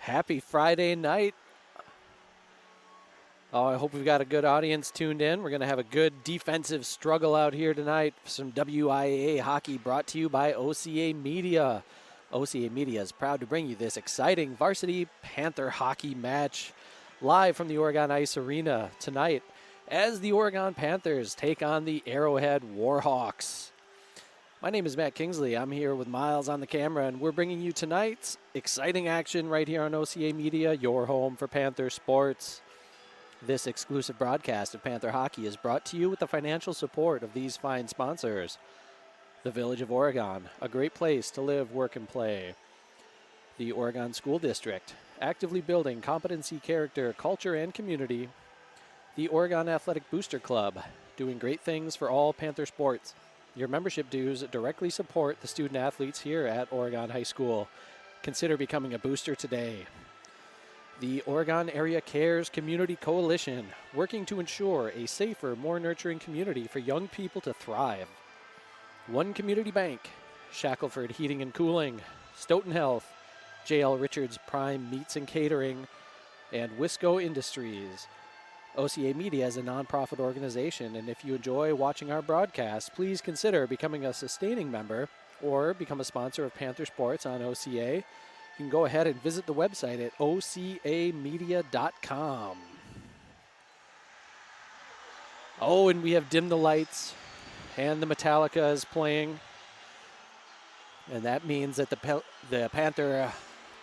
Happy Friday night. Oh, I hope we've got a good audience tuned in. We're going to have a good defensive struggle out here tonight. Some WIAA hockey brought to you by OCA Media. OCA Media is proud to bring you this exciting varsity Panther hockey match live from the Oregon Ice Arena tonight as the Oregon Panthers take on the Arrowhead Warhawks. My name is Matt Kingsley. I'm here with Miles on the camera, and we're bringing you tonight's exciting action right here on OCA Media, your home for Panther sports. This exclusive broadcast of Panther hockey is brought to you with the financial support of these fine sponsors. The Village of Oregon, a great place to live, work, and play. The Oregon School District, actively building competency, character, culture, and community. The Oregon Athletic Booster Club, doing great things for all Panther sports. Your membership dues directly support the student athletes here at Oregon High School. Consider becoming a booster today. The Oregon Area Cares Community Coalition, working to ensure a safer, more nurturing community for young people to thrive. One Community Bank, Shackelford Heating and Cooling, Stoughton Health, J.L. Richards Prime Meats and Catering, and Wisco Industries. OCA Media is a nonprofit organization, and if you enjoy watching our broadcast, please consider becoming a sustaining member or become a sponsor of Panther Sports on OCA. You can go ahead and visit the website at ocamedia.com. Oh, and we have dimmed the lights, and the Metallica is playing. And that means that the Panther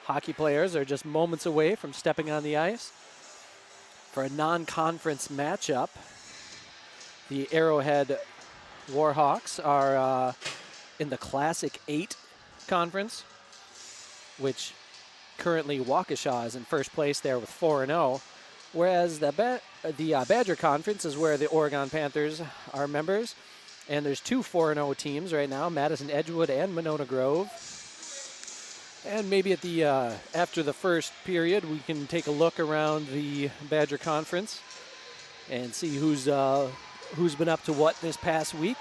hockey players are just moments away from stepping on the ice for a non-conference matchup. The Arrowhead Warhawks are in the Classic 8 conference, which currently Waukesha is in first place there with 4-0, whereas the Badger Conference is where the Oregon Panthers are members, and there's two 4-0 teams right now, Madison Edgewood and Monona Grove. And maybe at the after the first period, we can take a look around the Badger Conference and see who's been up to what this past week.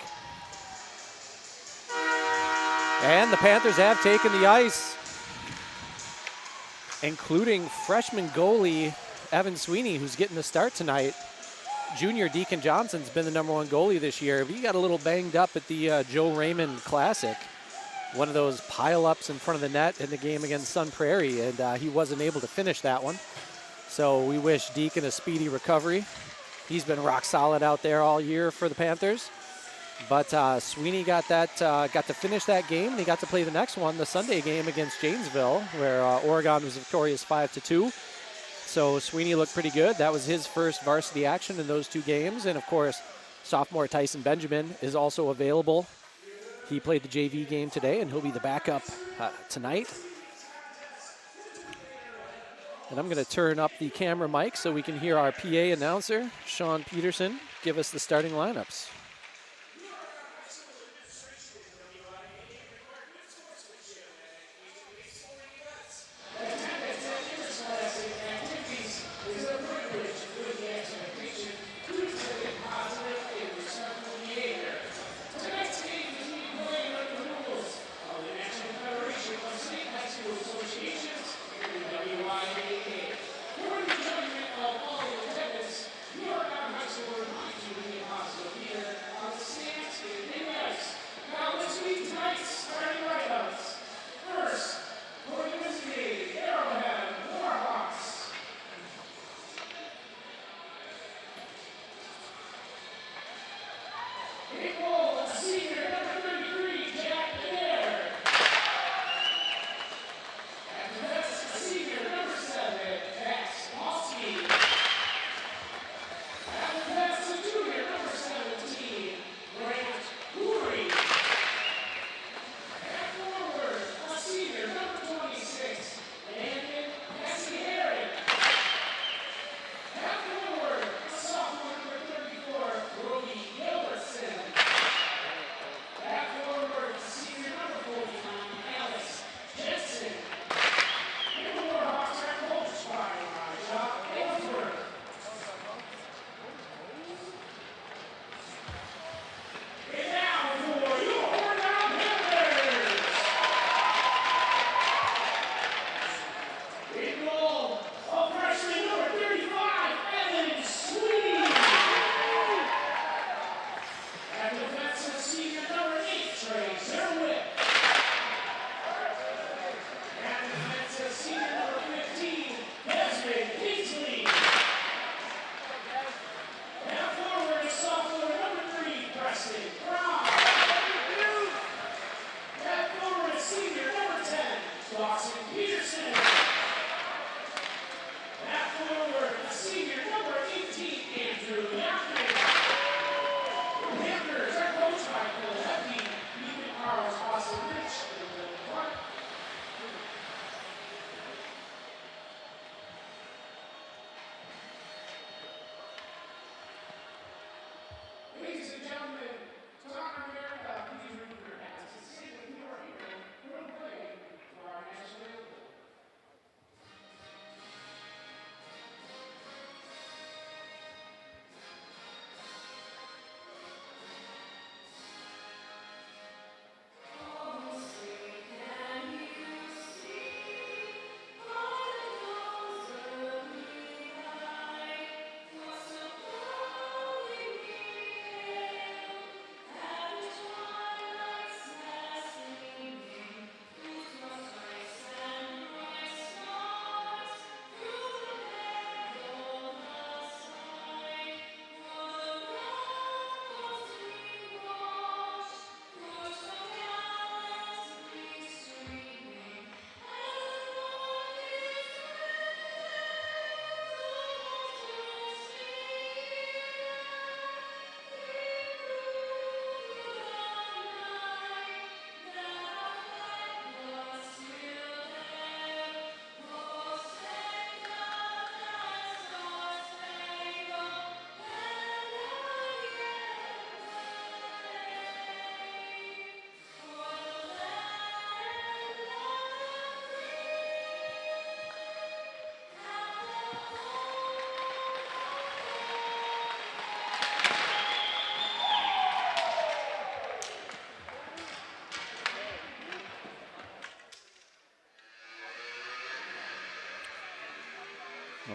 And the Panthers have taken the ice, including freshman goalie Evan Sweeney, who's getting the start tonight. Junior Deacon Johnson's been the number one goalie this year, but he got a little banged up at the Joe Raymond Classic. One of those pile-ups in front of the net in the game against Sun Prairie, and he wasn't able to finish that one. So we wish Deacon a speedy recovery. He's been rock solid out there all year for the Panthers. But Sweeney got to finish that game, and he got to play the next one, the Sunday game against Janesville, where Oregon was victorious 5-2. So Sweeney looked pretty good. That was his first varsity action in those two games. And, of course, sophomore Tyson Benjamin is also available. He played the JV game today, and he'll be the backup tonight. And I'm going to turn up the camera mic so we can hear our PA announcer, Sean Peterson, give us the starting lineups.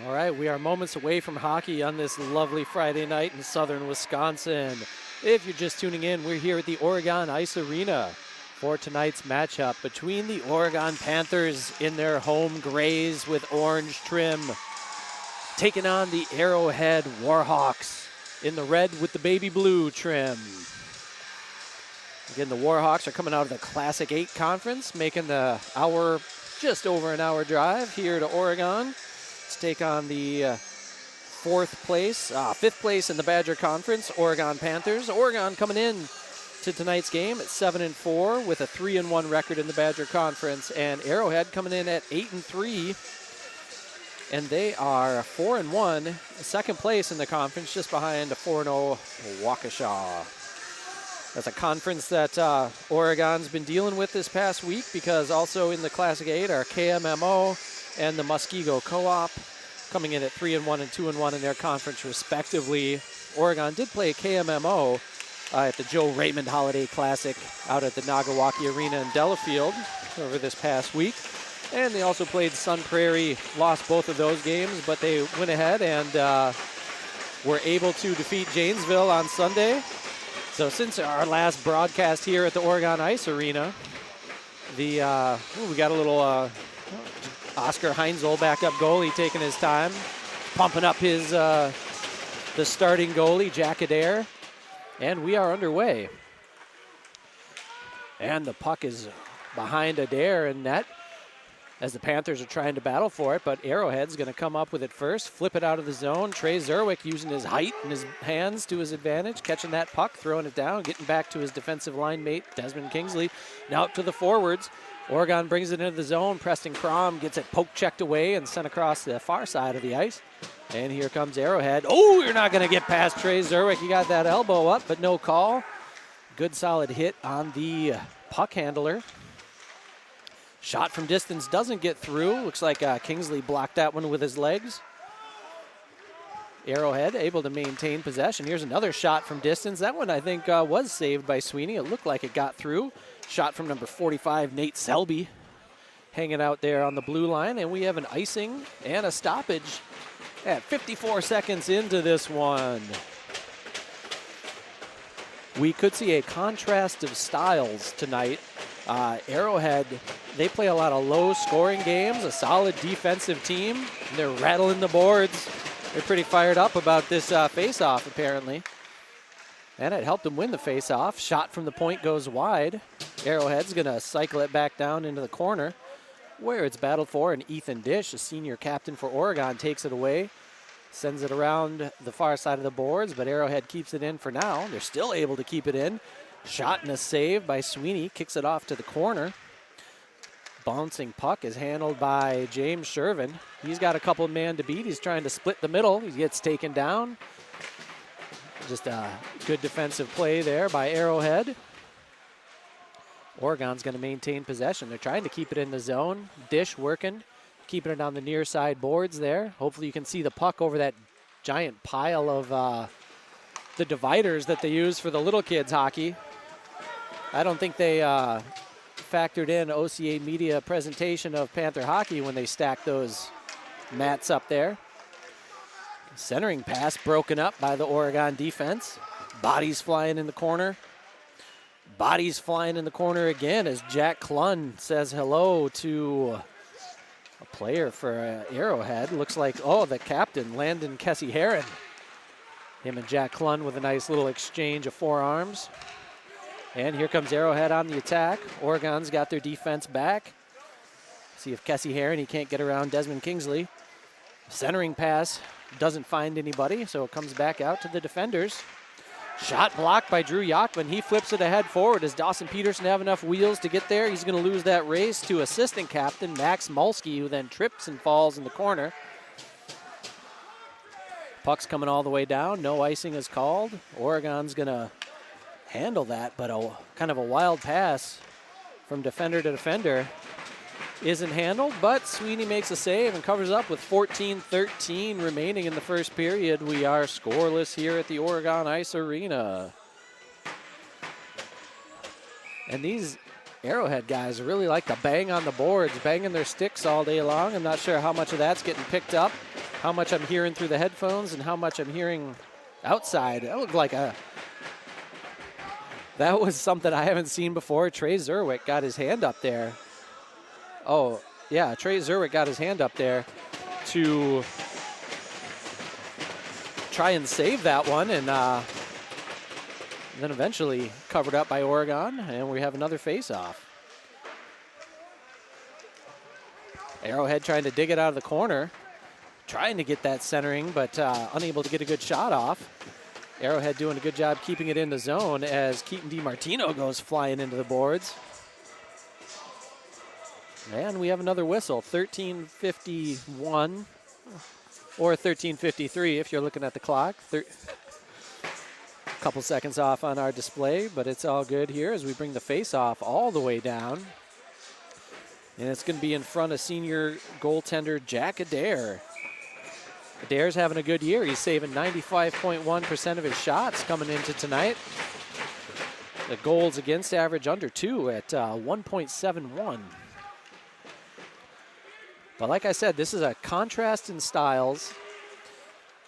All right, we are moments away from hockey on this lovely Friday night in southern Wisconsin. If you're just tuning in, we're here at the Oregon Ice Arena for tonight's matchup between the Oregon Panthers in their home grays with orange trim, taking on the Arrowhead Warhawks in the red with the baby blue trim. Again, the Warhawks are coming out of the Classic 8 conference, making the just over an hour drive here to Oregon to take on the fifth place in the Badger Conference, Oregon Panthers. Oregon coming in to tonight's game at 7-4 with a 3-1 record in the Badger Conference, and Arrowhead coming in at 8-3, and they are 4-1, second place in the conference, just behind a 4-0 Waukesha. That's a conference that Oregon's been dealing with this past week, because also in the Classic 8 are KMMO and the Muskego Co-op coming in at 3-1 and 2-1 in their conference respectively. Oregon did play KMMO at the Joe Raymond Holiday Classic out at the Nagawaki Arena in Delafield over this past week. And they also played Sun Prairie, lost both of those games, but they went ahead and were able to defeat Janesville on Sunday. So since our last broadcast here at the Oregon Ice Arena, we got a little Oscar Heinzel, backup goalie, taking his time, pumping up his the starting goalie, Jack Adair, and we are underway. And the puck is behind Adair in net as the Panthers are trying to battle for it, but Arrowhead's going to come up with it first, flip it out of the zone. Trey Zerwick using his height and his hands to his advantage, catching that puck, throwing it down, getting back to his defensive line mate, Desmond Kingsley. Now up to the forwards. Oregon brings it into the zone. Preston Crom gets it poke checked away and sent across the far side of the ice. And here comes Arrowhead. Oh, you're not going to get past Trey Zerwick. He got that elbow up, but no call. Good solid hit on the puck handler. Shot from distance doesn't get through. Looks like Kingsley blocked that one with his legs. Arrowhead able to maintain possession. Here's another shot from distance. That one I think was saved by Sweeney. It looked like it got through. Shot from number 45, Nate Selby, hanging out there on the blue line. And we have an icing and a stoppage at 54 seconds into this one. We could see a contrast of styles tonight. Arrowhead, they play a lot of low-scoring games, a solid defensive team. And they're rattling the boards. They're pretty fired up about this face-off, apparently. And it helped them win the face-off. Shot from the point goes wide. Arrowhead's going to cycle it back down into the corner. where it's battled for, and Ethan Dish, a senior captain for Oregon, takes it away, sends it around the far side of the boards, but Arrowhead keeps it in for now. They're still able to keep it in. Shot and a save by Sweeney, kicks it off to the corner. Bouncing puck is handled by James Shervin. He's got a couple man to beat. He's trying to split the middle. He gets taken down. Just a good defensive play there by Arrowhead. Oregon's going to maintain possession. They're trying to keep it in the zone. Dish working, keeping it on the near side boards there. Hopefully you can see the puck over that giant pile of the dividers that they use for the little kids hockey. I don't think they factored in OCA Media presentation of Panther hockey when they stacked those mats up there. Centering pass broken up by the Oregon defense. Bodies flying in the corner. Bodies flying in the corner again as Jack Klun says hello to a player for Arrowhead. Looks like, the captain, Landon Kessie-Heron. Him and Jack Klun with a nice little exchange of forearms. And here comes Arrowhead on the attack. Oregon's got their defense back. See if Kessie-Heron, he can't get around Desmond Kingsley. Centering pass doesn't find anybody, so it comes back out to the defenders. Shot blocked by Drew Yachman. He flips it ahead forward. Does Dawson Peterson have enough wheels to get there? He's going to lose that race to assistant captain Max Mulski, who then trips and falls in the corner. Puck's coming all the way down. No icing is called. Oregon's going to handle that, but kind of a wild pass from defender to defender isn't handled, but Sweeney makes a save and covers up with 14-13 remaining in the first period. We are scoreless here at the Oregon Ice Arena. And these Arrowhead guys really like to bang on the boards, banging their sticks all day long. I'm not sure how much of that's getting picked up, how much I'm hearing through the headphones, and how much I'm hearing outside. That looked like that was something I haven't seen before. Trey Zerwick got his hand up there. Oh, yeah, Trey Zerwick got his hand up there to try and save that one, and then eventually covered up by Oregon, and we have another face-off. Arrowhead trying to dig it out of the corner, trying to get that centering, but unable to get a good shot off. Arrowhead doing a good job keeping it in the zone as Keaton DiMartino goes flying into the boards. And we have another whistle, 13:51 or 13:53 if you're looking at the clock. A couple seconds off on our display, but it's all good here as we bring the face-off all the way down. And it's going to be in front of senior goaltender Jack Adair. Adair's having a good year. He's saving 95.1% of his shots coming into tonight. The goals against average under 2 at 1.71. But like I said, this is a contrast in styles.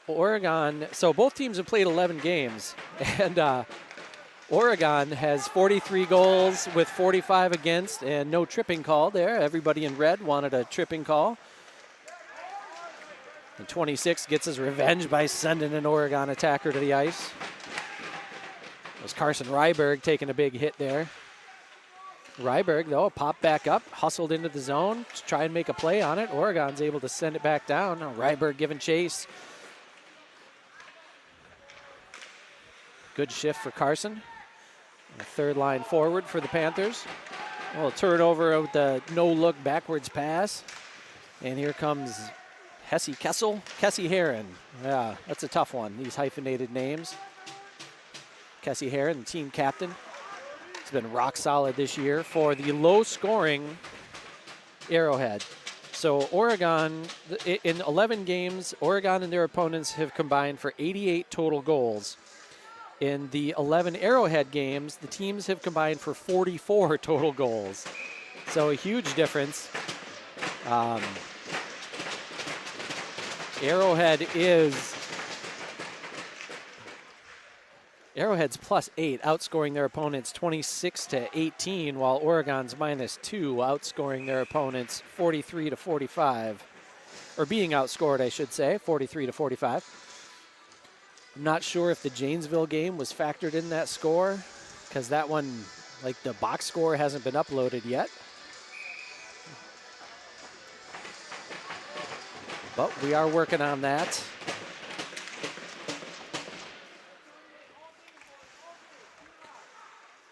Oregon, so both teams have played 11 games, and Oregon has 43 goals with 45 against and no tripping call there. Everybody in red wanted a tripping call. And 26 gets his revenge by sending an Oregon attacker to the ice. It was Carson Ryberg taking a big hit there. Ryberg, though, popped back up, hustled into the zone to try and make a play on it. Oregon's able to send it back down. Now Ryberg giving chase. Good shift for Carson. And a third line forward for the Panthers. A little turnover with the no-look backwards pass. And here comes Kessie-Heron. Yeah, that's a tough one, these hyphenated names. Kessie-Heron, the team captain. He's been rock solid this year for the low-scoring Arrowhead. So Oregon, in 11 games, Oregon and their opponents have combined for 88 total goals. In the 11 Arrowhead games, the teams have combined for 44 total goals. So a huge difference. Arrowhead's +8, outscoring their opponents 26-18, while Oregon's -2, outscoring their opponents 43-45, or being outscored, I should say, 43-45. I'm not sure if the Janesville game was factored in that score, because that one, like the box score, hasn't been uploaded yet. but we are working on that.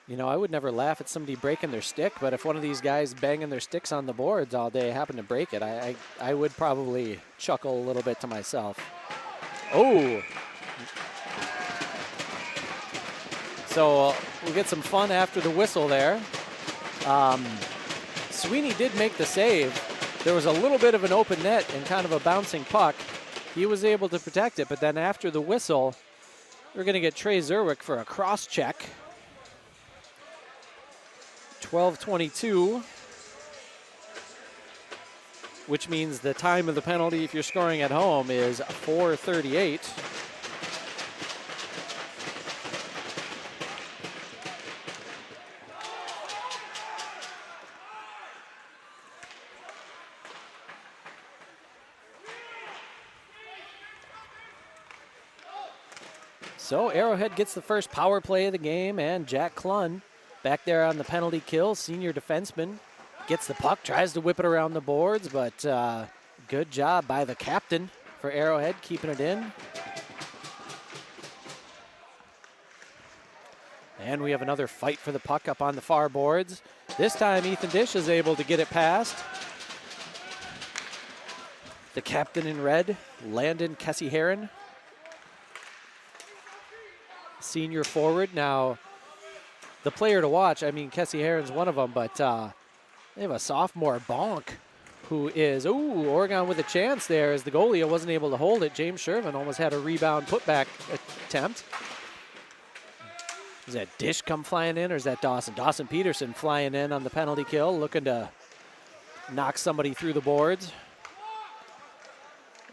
You know, I would never laugh at somebody breaking their stick, but if one of these guys banging their sticks on the boards all day happen to break it, I would probably chuckle a little bit to myself. Oh! So we'll get some fun after the whistle there. Sweeney did make the save. There was a little bit of an open net and kind of a bouncing puck. He was able to protect it, but then after the whistle, we're going to get Trey Zerwick for a cross check. 12:22, which means the time of the penalty if you're scoring at home is 4:38. So Arrowhead gets the first power play of the game, and Jack Klun back there on the penalty kill, senior defenseman, gets the puck, tries to whip it around the boards, but good job by the captain for Arrowhead, keeping it in. And we have another fight for the puck up on the far boards. This time Ethan Dish is able to get it past the captain in red, Landon Kessie-Heron, senior forward. Now, the player to watch, I mean, Kessie-Heron's one of them, but they have a sophomore, Bonk, who is, Oregon with a chance there as the goalie wasn't able to hold it. James Shervin almost had a rebound putback attempt. Is that Dish come flying in, or is that Dawson? Dawson Peterson flying in on the penalty kill, looking to knock somebody through the boards.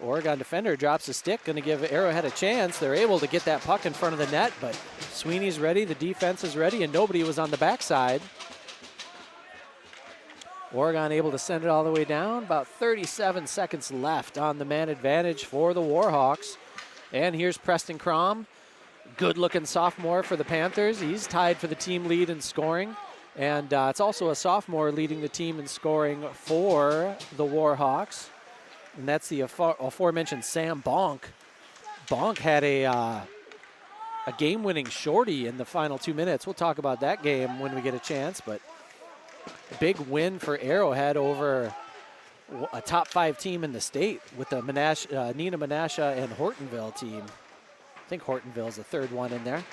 Oregon defender drops a stick, going to give Arrowhead a chance. They're able to get that puck in front of the net, but Sweeney's ready, the defense is ready, and nobody was on the backside. Oregon able to send it all the way down. About 37 seconds left on the man advantage for the Warhawks. And here's Preston Crom, good-looking sophomore for the Panthers. He's tied for the team lead in scoring, and it's also a sophomore leading the team in scoring for the Warhawks. And that's the aforementioned Sam Bonk. Bonk had a game-winning shorty in the final 2 minutes. We'll talk about that game when we get a chance, but a big win for Arrowhead over a top 5 team in the state with the Nina Menasha and Hortonville team. I think Hortonville's the third one in there.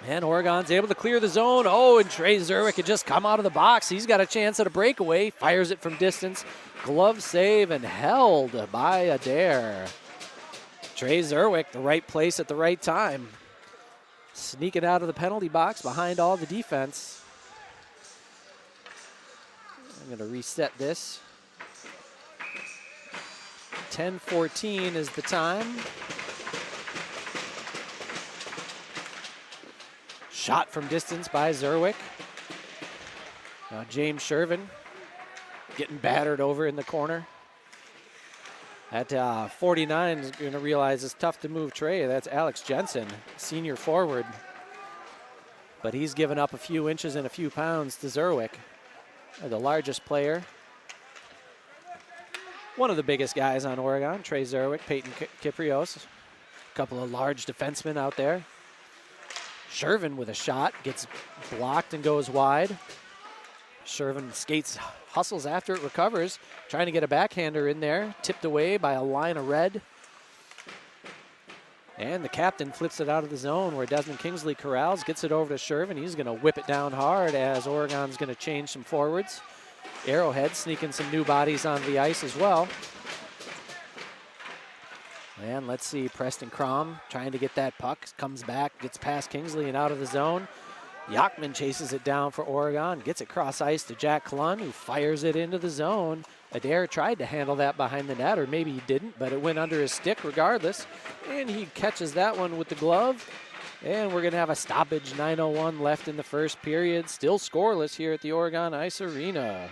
And Oregon's able to clear the zone. Oh, and Trey Zerwick had just come out of the box. He's got a chance at a breakaway. Fires it from distance. Glove save and held by Adair. Trey Zerwick, the right place at the right time. Sneaking out of the penalty box behind all the defense. I'm going to reset this. 10:14 is the time. Shot from distance by Zerwick. Now James Shervin getting battered over in the corner. At 49 is going to realize it's tough to move Trey. That's Alex Jensen, senior forward. But he's given up a few inches and a few pounds to Zerwick, the largest player. One of the biggest guys on Oregon, Trey Zerwick, Peyton Kiprios. A couple of large defensemen out there. Shervin with a shot, gets blocked and goes wide. Shervin skates, hustles after it, recovers, trying to get a backhander in there, tipped away by a line of red. And the captain flips it out of the zone where Desmond Kingsley corrals, gets it over to Shervin. He's going to whip it down hard as Oregon's going to change some forwards. Arrowhead sneaking some new bodies on the ice as well. And let's see, Preston Crom trying to get that puck, comes back, gets past Kingsley and out of the zone. Yachman chases it down for Oregon, gets it cross ice to Jack Klun, who fires it into the zone. Adair tried to handle that behind the net, or maybe he didn't, but it went under his stick regardless. And he catches that one with the glove. And we're going to have a stoppage, 9:01 left in the first period. Still scoreless here at the Oregon Ice Arena.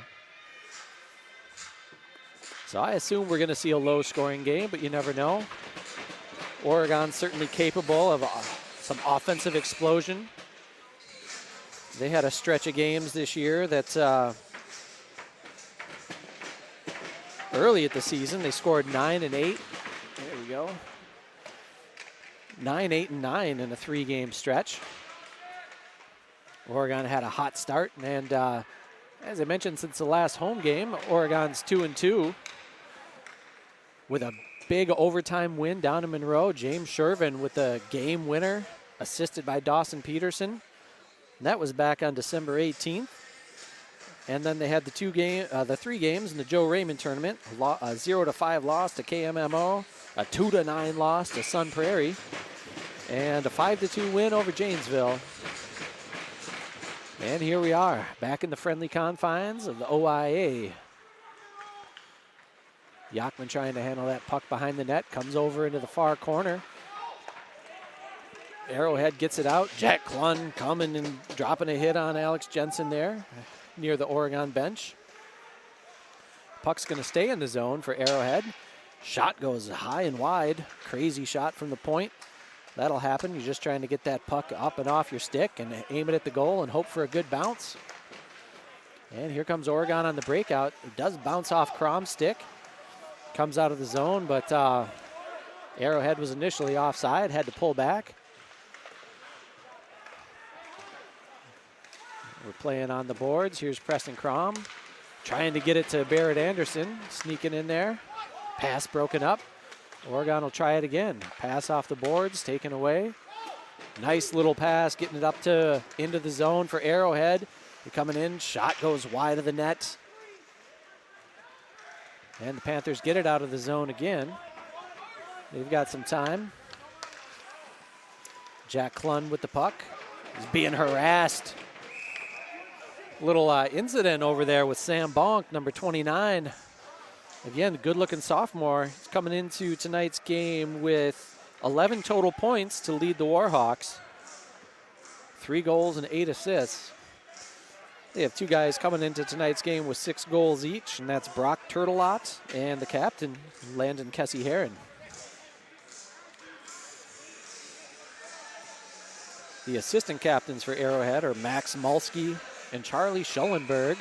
So I assume we're going to see a low-scoring game, but you never know. Oregon's certainly capable of some offensive explosion. They had a stretch of games this year that early at the season. They scored 9 and 8. There we go. 9, 8, and 9 in a 3-game stretch. Oregon had a hot start, and as I mentioned, since the last home game, Oregon's 2-2 with a big overtime win down in Monroe. James Shervin with the game winner, assisted by Dawson Peterson. And that was back on December 18th. And then they had the 3 games in the Joe Raymond tournament. A 0-5 loss to KMMO, a 2-9 loss to Sun Prairie, and a 5-2 win over Janesville. And here we are, back in the friendly confines of the OIA. Yachman trying to handle that puck behind the net, comes over into the far corner. Arrowhead gets it out. Jack Klun coming and dropping a hit on Alex Jensen there near the Oregon bench. Puck's going to stay in the zone for Arrowhead. Shot goes high and wide. Crazy shot from the point. That'll happen. You're just trying to get that puck up and off your stick and aim it at the goal and hope for a good bounce. And here comes Oregon on the breakout. It does bounce off Crom's stick. Comes out of the zone, but Arrowhead was initially offside, had to pull back. We're playing on the boards. Here's Preston Crom trying to get it to Barrett Anderson, sneaking in there. Pass broken up. Oregon will try it again. Pass off the boards, taken away. Nice little pass, getting it up to into the zone for Arrowhead. They're coming in, shot goes wide of the net. And the Panthers get it out of the zone again. They've got some time. Jack Klun with the puck. He's being harassed. Little incident over there with Sam Bonk, number 29. Again, good-looking sophomore. He's coming into tonight's game with 11 total points to lead the Warhawks. 3 goals and 8 assists. They have 2 guys coming into tonight's game with 6 goals each, and that's Brock Turtelot and the captain, Landon Kessie-Heron. The assistant captains for Arrowhead are Max Mulski and Charlie Schellenberg.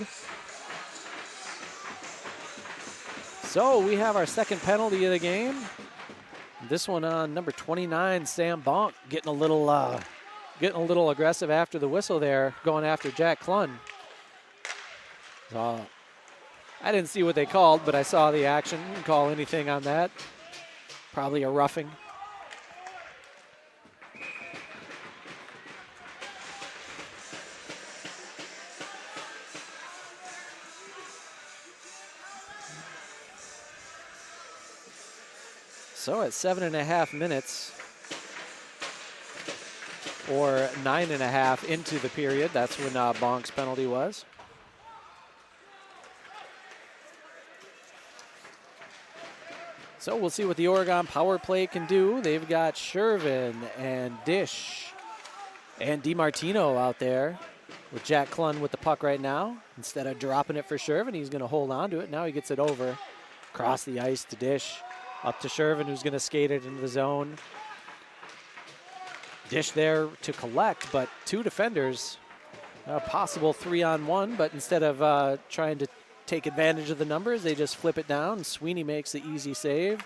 So we have our second penalty of the game. This one on number 29, Sam Bonk, getting a little aggressive after the whistle there, going after Jack Klun. So I didn't see what they called, but I saw the action. Didn't call anything on that. Probably a roughing. So at 7.5 minutes, or 9.5 into the period, that's when Bonk's penalty was. So we'll see what the Oregon power play can do. They've got Shervin and Dish and DiMartino out there with Jack Klun with the puck right now. Instead of dropping it for Shervin, he's going to hold on to it. Now he gets it over, across the ice to Dish. Up to Shervin, who's going to skate it into the zone. Dish there to collect, but 2 defenders. A possible 3-on-1, but instead of trying to take advantage of the numbers, they just flip it down. Sweeney makes the easy save.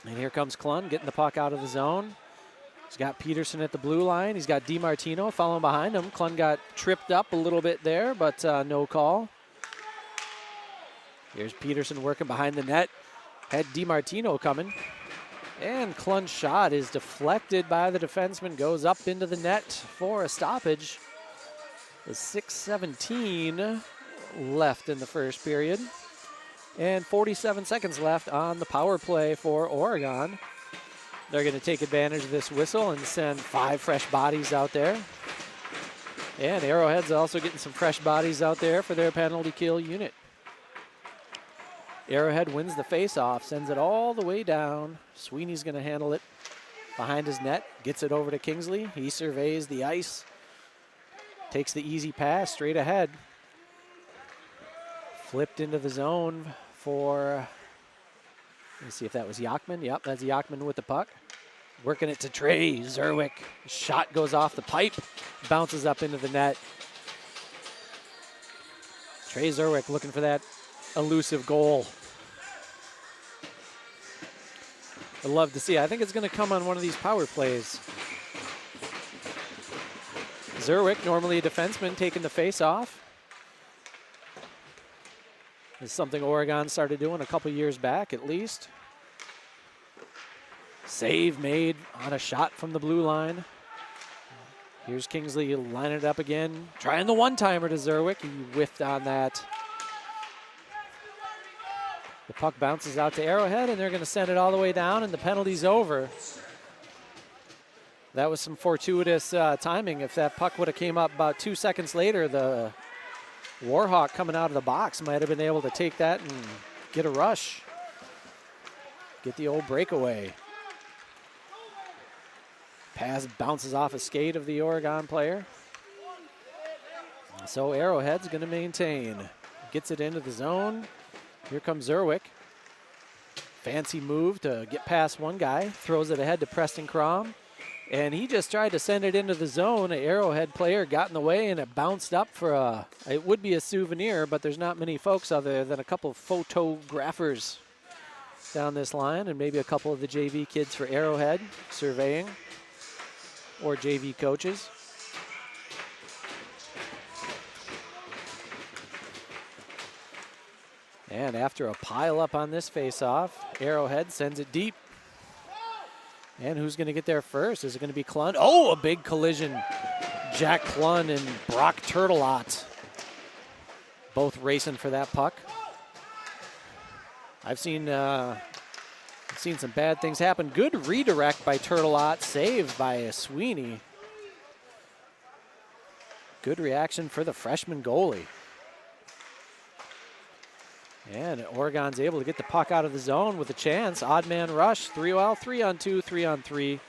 And here comes Klun getting the puck out of the zone. He's got Peterson at the blue line. He's got DiMartino following behind him. Klun got tripped up a little bit there, but no call. Here's Peterson working behind the net. Had DiMartino coming. And Klun's shot is deflected by the defenseman, goes up into the net for a stoppage. With 6:17 left in the first period. And 47 seconds left on the power play for Oregon. They're going to take advantage of this whistle and send 5 fresh bodies out there. And Arrowhead's also getting some fresh bodies out there for their penalty kill unit. Arrowhead wins the faceoff, sends it all the way down. Sweeney's going to handle it behind his net, gets it over to Kingsley. He surveys the ice, takes the easy pass straight ahead. Flipped into the zone for, let's see if that was Yachman. Yep, that's Yachman with the puck. Working it to Trey Zerwick. Shot goes off the pipe, bounces up into the net. Trey Zerwick looking for that elusive goal. I'd love to see. I think it's going to come on one of these power plays. Zerwick, normally a defenseman, taking the face off. It's something Oregon started doing a couple years back at least. Save made on a shot from the blue line. Here's Kingsley lining it up again. Trying the one-timer to Zerwick. He whiffed on that. The puck bounces out to Arrowhead, and they're going to send it all the way down, and the penalty's over. That was some fortuitous timing. If that puck would have came up about 2 seconds later, the Warhawk coming out of the box might have been able to take that and get a rush. Get the old breakaway. Pass bounces off a skate of the Oregon player. So Arrowhead's going to maintain. Gets it into the zone. Here comes Zerwick. Fancy move to get past one guy. Throws it ahead to Preston Crom. And he just tried to send it into the zone. An Arrowhead player got in the way, and it bounced up for a, it would be a souvenir, but there's not many folks other than a couple of photographers down this line, and maybe a couple of the JV kids for Arrowhead surveying, or JV coaches. And after a pile up on this face-off, Arrowhead sends it deep. And who's going to get there first? Is it going to be Klund? Oh, a big collision. Jack Klund and Brock Turtelot both racing for that puck. I've seen some bad things happen. Good redirect by Turtelot, saved by Sweeney. Good reaction for the freshman goalie. And Oregon's able to get the puck out of the zone with a chance. Odd man rush, 3-on-2, 3-on-3.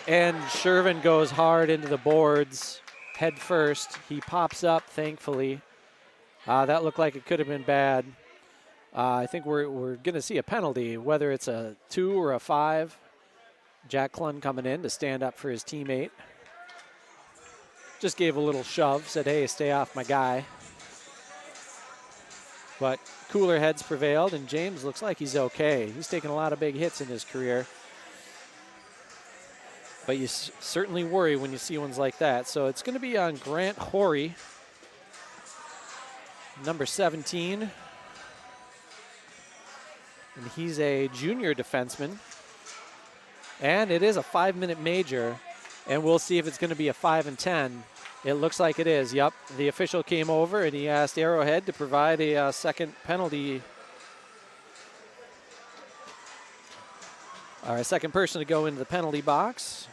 And Shervin goes hard into the boards, head first. He pops up, thankfully. That looked like it could have been bad. I think we're going to see a penalty, whether it's a 2 or a 5. Jack Klund coming in to stand up for his teammate. Just gave a little shove, said, hey, stay off my guy. But cooler heads prevailed, and James looks like he's okay. He's taken a lot of big hits in his career. But you certainly worry when you see ones like that. So it's going to be on Grant Horry, number 17. And he's a junior defenseman. And it is a 5-minute major, and we'll see if it's going to be a 5 and 10. It looks like it is. Yep, the official came over and he asked Arrowhead to provide a second penalty, or a second person to go into the penalty box.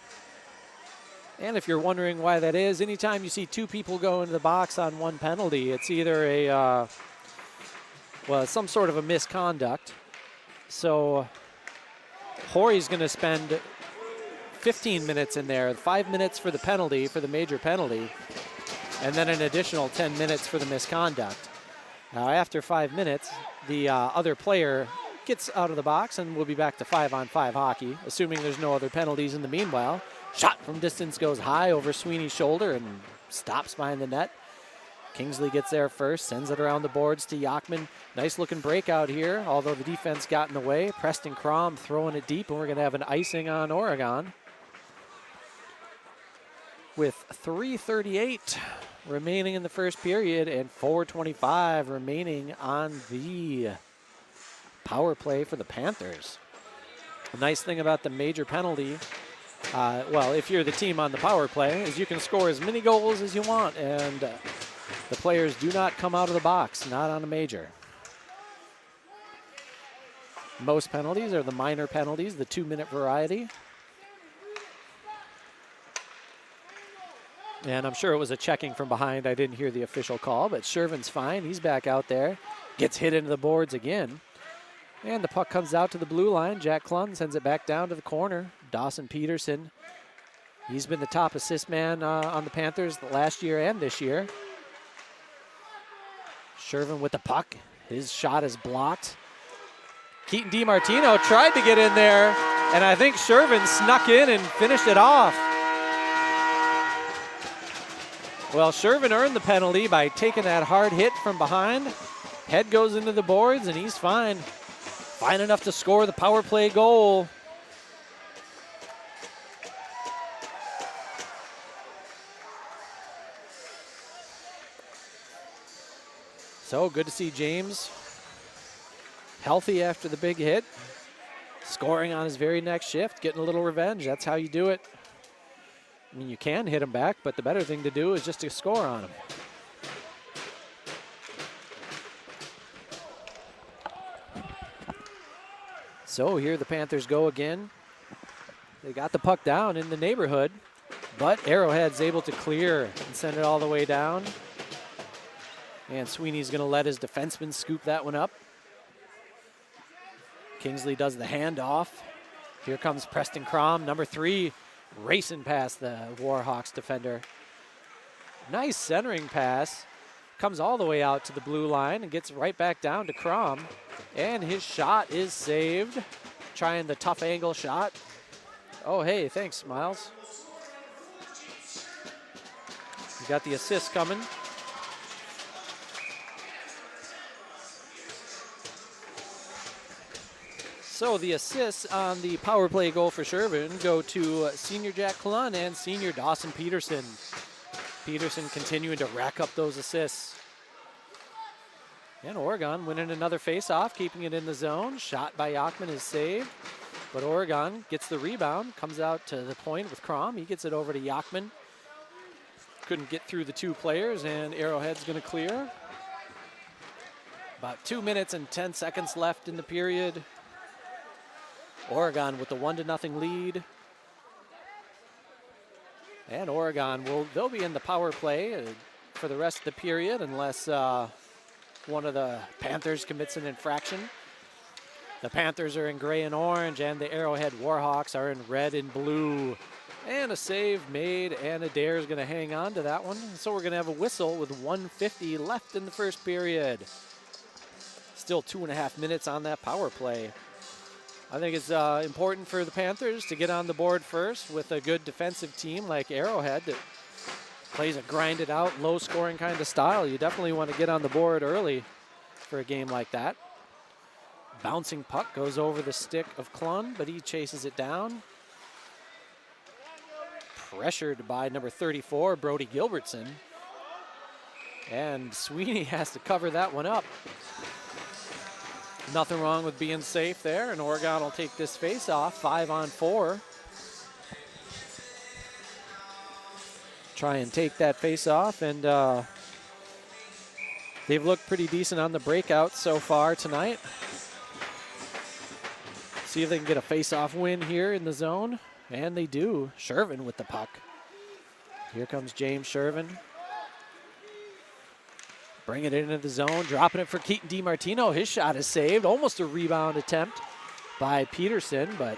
And if you're wondering why that is, anytime you see 2 people go into the box on one penalty, it's either a, some sort of a misconduct. So Horry's going to spend 15 minutes in there, 5 minutes for the penalty, for the major penalty, and then an additional 10 minutes for the misconduct. Now, after 5 minutes, the other player gets out of the box, and we'll be back to 5-on-5 hockey, assuming there's no other penalties in the meanwhile. Shot from distance goes high over Sweeney's shoulder and stops behind the net. Kingsley gets there first, sends it around the boards to Yachman. Nice looking breakout here, although the defense got in the way. Preston Crom throwing it deep, and we're going to have an icing on Oregon. With 3:38 remaining in the first period and 4:25 remaining on the power play for the Panthers. The nice thing about the major penalty, if you're the team on the power play, is you can score as many goals as you want, and the players do not come out of the box, not on a major. Most penalties are the minor penalties, the 2-minute variety. And I'm sure it was a checking from behind. I didn't hear the official call, but Shervin's fine. He's back out there. Gets hit into the boards again. And the puck comes out to the blue line. Jack Klund sends it back down to the corner. Dawson Peterson. He's been the top assist man on the Panthers last year and this year. Shervin with the puck. His shot is blocked. Keaton DiMartino tried to get in there, and I think Shervin snuck in and finished it off. Well, Shervin earned the penalty by taking that hard hit from behind. Head goes into the boards, and he's fine. Fine enough to score the power play goal. So good to see James healthy after the big hit. Scoring on his very next shift, getting a little revenge. That's how you do it. I mean, you can hit him back, but the better thing to do is just to score on him. So here the Panthers go again. They got the puck down in the neighborhood, but Arrowhead's able to clear and send it all the way down. And Sweeney's going to let his defenseman scoop that one up. Kingsley does the handoff. Here comes Preston Crom, number 3, racing past the Warhawks defender. Nice centering pass. Comes all the way out to the blue line and gets right back down to Crom. And his shot is saved. Trying the tough angle shot. Oh, hey, thanks, Miles. You got the assist coming. So the assists on the power play goal for Sherburne go to senior Jack Clun and senior Dawson Peterson. Peterson continuing to rack up those assists. And Oregon winning another face-off, keeping it in the zone. Shot by Yachman is saved, but Oregon gets the rebound, comes out to the point with Crom. He gets it over to Yachman. Couldn't get through the 2 players, and Arrowhead's going to clear. About 2 minutes and 10 seconds left in the period. Oregon with the 1-0 lead. And Oregon they'll be in the power play for the rest of the period unless one of the Panthers commits an infraction. The Panthers are in gray and orange, and the Arrowhead Warhawks are in red and blue. And a save made, and Adair is going to hang on to that one. So we're going to have a whistle with 1:50 left in the first period. Still 2.5 minutes on that power play. I think it's important for the Panthers to get on the board first with a good defensive team like Arrowhead that plays a grinded out, low scoring kind of style. You definitely want to get on the board early for a game like that. Bouncing puck goes over the stick of Clun, but he chases it down. Pressured by number 34, Brody Gilbertson. And Sweeney has to cover that one up. Nothing wrong with being safe there, and Oregon will take this face-off, 5-on-4. Try and take that face-off, and they've looked pretty decent on the breakout so far tonight. See if they can get a face-off win here in the zone, and they do. Shervin with the puck. Here comes James Shervin. Bringing it into the zone, dropping it for Keaton DiMartino. His shot is saved. Almost a rebound attempt by Peterson, but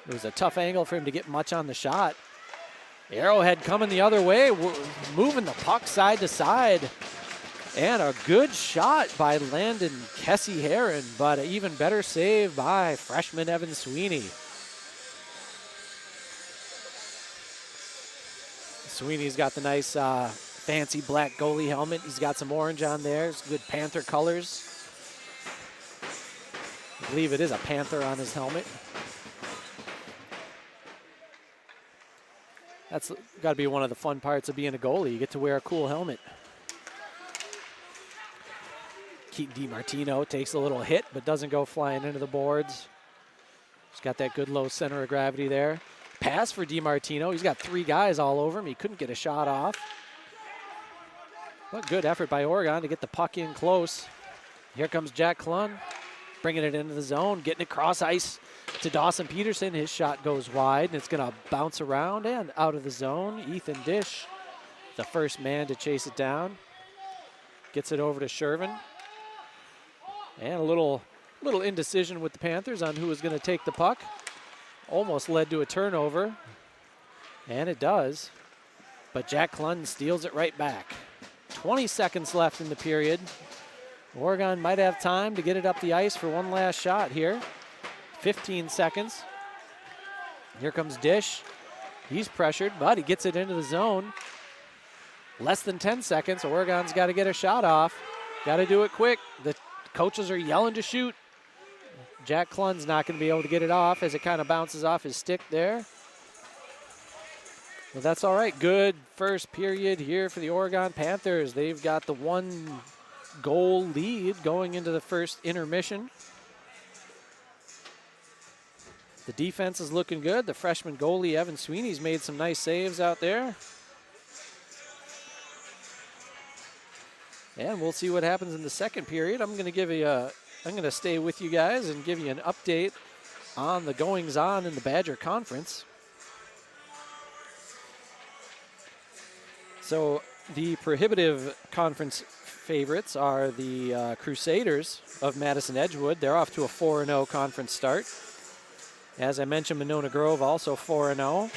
it was a tough angle for him to get much on the shot. Arrowhead coming the other way, moving the puck side to side. And a good shot by Landon Kessie-Heron, but an even better save by freshman Evan Sweeney. Sweeney's got the nice fancy black goalie helmet. He's got some orange on there. It's good Panther colors. I believe it is a Panther on his helmet. That's got to be one of the fun parts of being a goalie. You get to wear a cool helmet. Keaton DiMartino takes a little hit, but doesn't go flying into the boards. He's got that good low center of gravity there. Pass for DiMartino. He's got 3 guys all over him. He couldn't get a shot off. But good effort by Oregon to get the puck in close. Here comes Jack Clun, bringing it into the zone, getting it cross ice to Dawson Peterson. His shot goes wide, and it's going to bounce around and out of the zone. Ethan Dish, the first man to chase it down. Gets it over to Shervin. And a little indecision with the Panthers on who was going to take the puck. Almost led to a turnover, and it does. But Jack Clun steals it right back. 20 seconds left in the period. Oregon might have time to get it up the ice for one last shot here. 15 seconds. Here comes Dish. He's pressured, but he gets it into the zone. Less than 10 seconds. Oregon's got to get a shot off. Got to do it quick. The coaches are yelling to shoot. Jack Klun's not going to be able to get it off as it kind of bounces off his stick there. Well, that's all right. Good first period here for the Oregon Panthers. They've got the 1-goal lead going into the first intermission. The defense is looking good. The freshman goalie, Evan Sweeney's made some nice saves out there. And we'll see what happens in the second period. I'm going to stay with you guys and give you an update on the goings-on in the Badger Conference. So the prohibitive conference favorites are the Crusaders of Madison Edgewood. They're off to a 4-0 conference start. As I mentioned, Monona Grove also 4-0.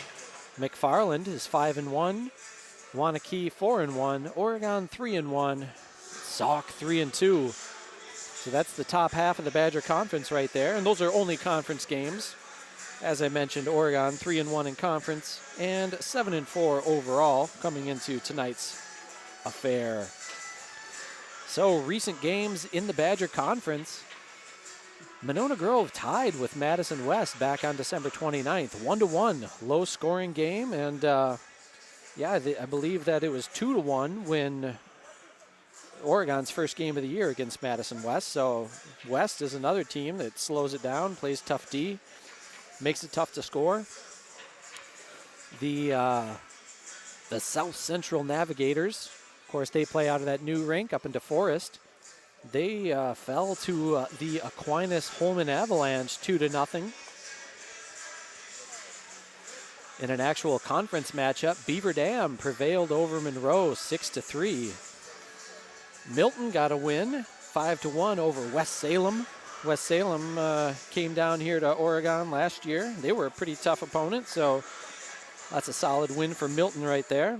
McFarland is 5-1. Wanakee 4-1. Oregon 3-1. Sauk 3-2. So that's the top half of the Badger Conference right there. And those are only conference games. As I mentioned, Oregon 3-1 in conference and 7-4 overall coming into tonight's affair. So recent games in the Badger Conference. Monona Grove tied with Madison West back on December 29th, 1-1, low scoring game. And I believe that it was 2-1 when Oregon's first game of the year against Madison West. So West is another team that slows it down, plays tough D, makes it tough to score. The South Central Navigators, of course, they play out of that new rink up into Forest. They fell to the Aquinas Holman Avalanche 2-0. In an actual conference matchup, Beaver Dam prevailed over Monroe 6-3. Milton got a win 5-1 over West Salem. West Salem came down here to Oregon last year. They were a pretty tough opponent, so that's a solid win for Milton right there.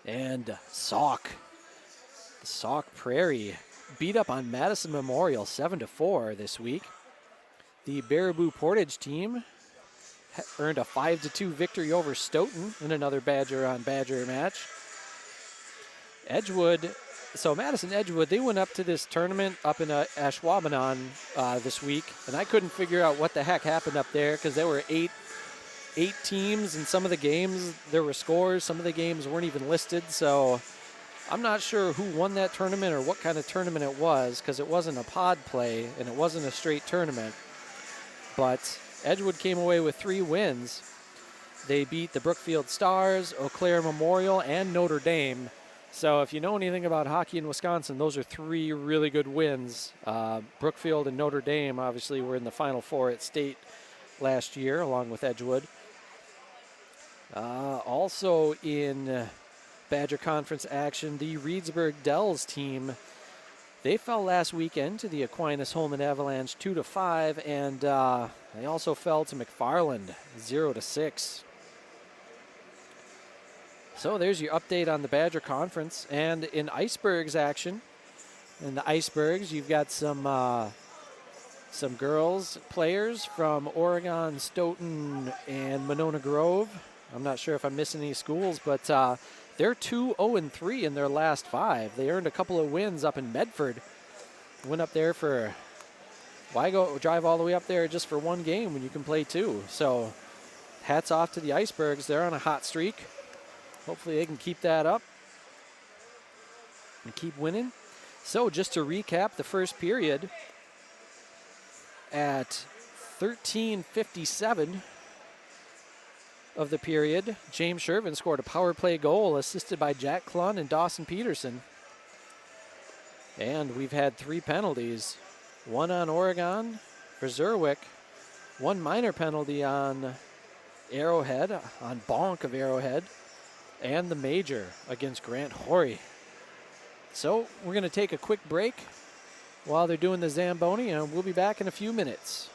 And Sauk Prairie beat up on Madison Memorial 7-4 this week. The Baraboo Portage team earned a 5-2 victory over Stoughton in another Badger on Badger match. Madison Edgewood, they went up to this tournament up in Ashwaubenon this week, and I couldn't figure out what the heck happened up there because there were eight teams, and some of the games there were scores, some of the games weren't even listed, so I'm not sure who won that tournament or what kind of tournament it was because it wasn't a pod play and it wasn't a straight tournament. But Edgewood came away with 3 wins. They beat the Brookfield Stars, Eau Claire Memorial, and Notre Dame. So if you know anything about hockey in Wisconsin, those are 3 really good wins. Brookfield and Notre Dame obviously were in the Final Four at state last year along with Edgewood. Also in Badger Conference action, the Reedsburg Dells team, they fell last weekend to the Aquinas Holman Avalanche 2-5, and they also fell to McFarland 0-6. So there's your update on the Badger Conference. And in Icebergs action, in the Icebergs, you've got some girls players from Oregon, Stoughton, and Monona Grove. I'm not sure if I'm missing any schools, but they're 2-0-3 in their last 5. They earned a couple of wins up in Medford. Went up there for, why go drive all the way up there just for 1 game when you can play 2? So hats off to the Icebergs. They're on a hot streak. Hopefully they can keep that up and keep winning. So just to recap the first period, at 13:57 of the period, James Shervin scored a power play goal assisted by Jack Klun and Dawson Peterson. And we've had 3 penalties. 1 on Oregon for Zerwick, 1 minor penalty on Arrowhead, on Bonk of Arrowhead, and the major against Grant Horry. So we're going to take a quick break while they're doing the Zamboni, and we'll be back in a few minutes.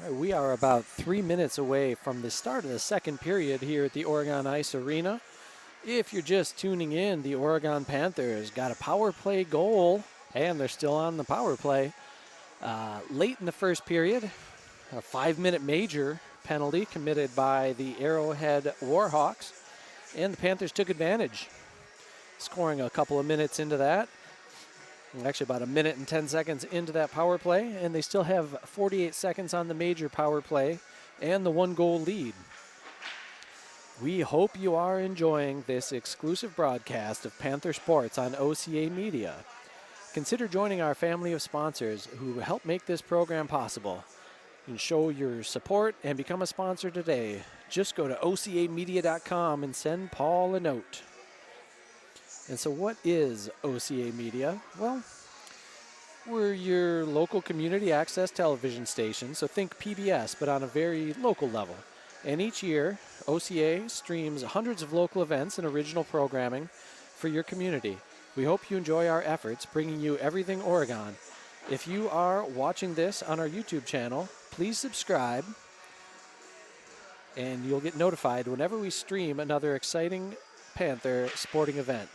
All right, we are about 3 minutes away from the start of the second period here at the Oregon Ice Arena. If you're just tuning in, the Oregon Panthers got a power play goal, and they're still on the power play. Late in the first period, a 5-minute major penalty committed by the Arrowhead Warhawks, and the Panthers took advantage, scoring a couple of minutes into that. Actually, about 1 minute and 10 seconds into that power play, and they still have 48 seconds on the major power play and the 1-goal lead. We hope you are enjoying this exclusive broadcast of Panther Sports on OCA Media. Consider joining our family of sponsors who help make this program possible. You can show your support and become a sponsor today. Just go to ocamedia.com and send Paul a note. And so what is OCA Media? Well, we're your local community access television station, so think PBS, but on a very local level. And each year, OCA streams hundreds of local events and original programming for your community. We hope you enjoy our efforts bringing you everything Oregon. If you are watching this on our YouTube channel, please subscribe, and you'll get notified whenever we stream another exciting Panther sporting event.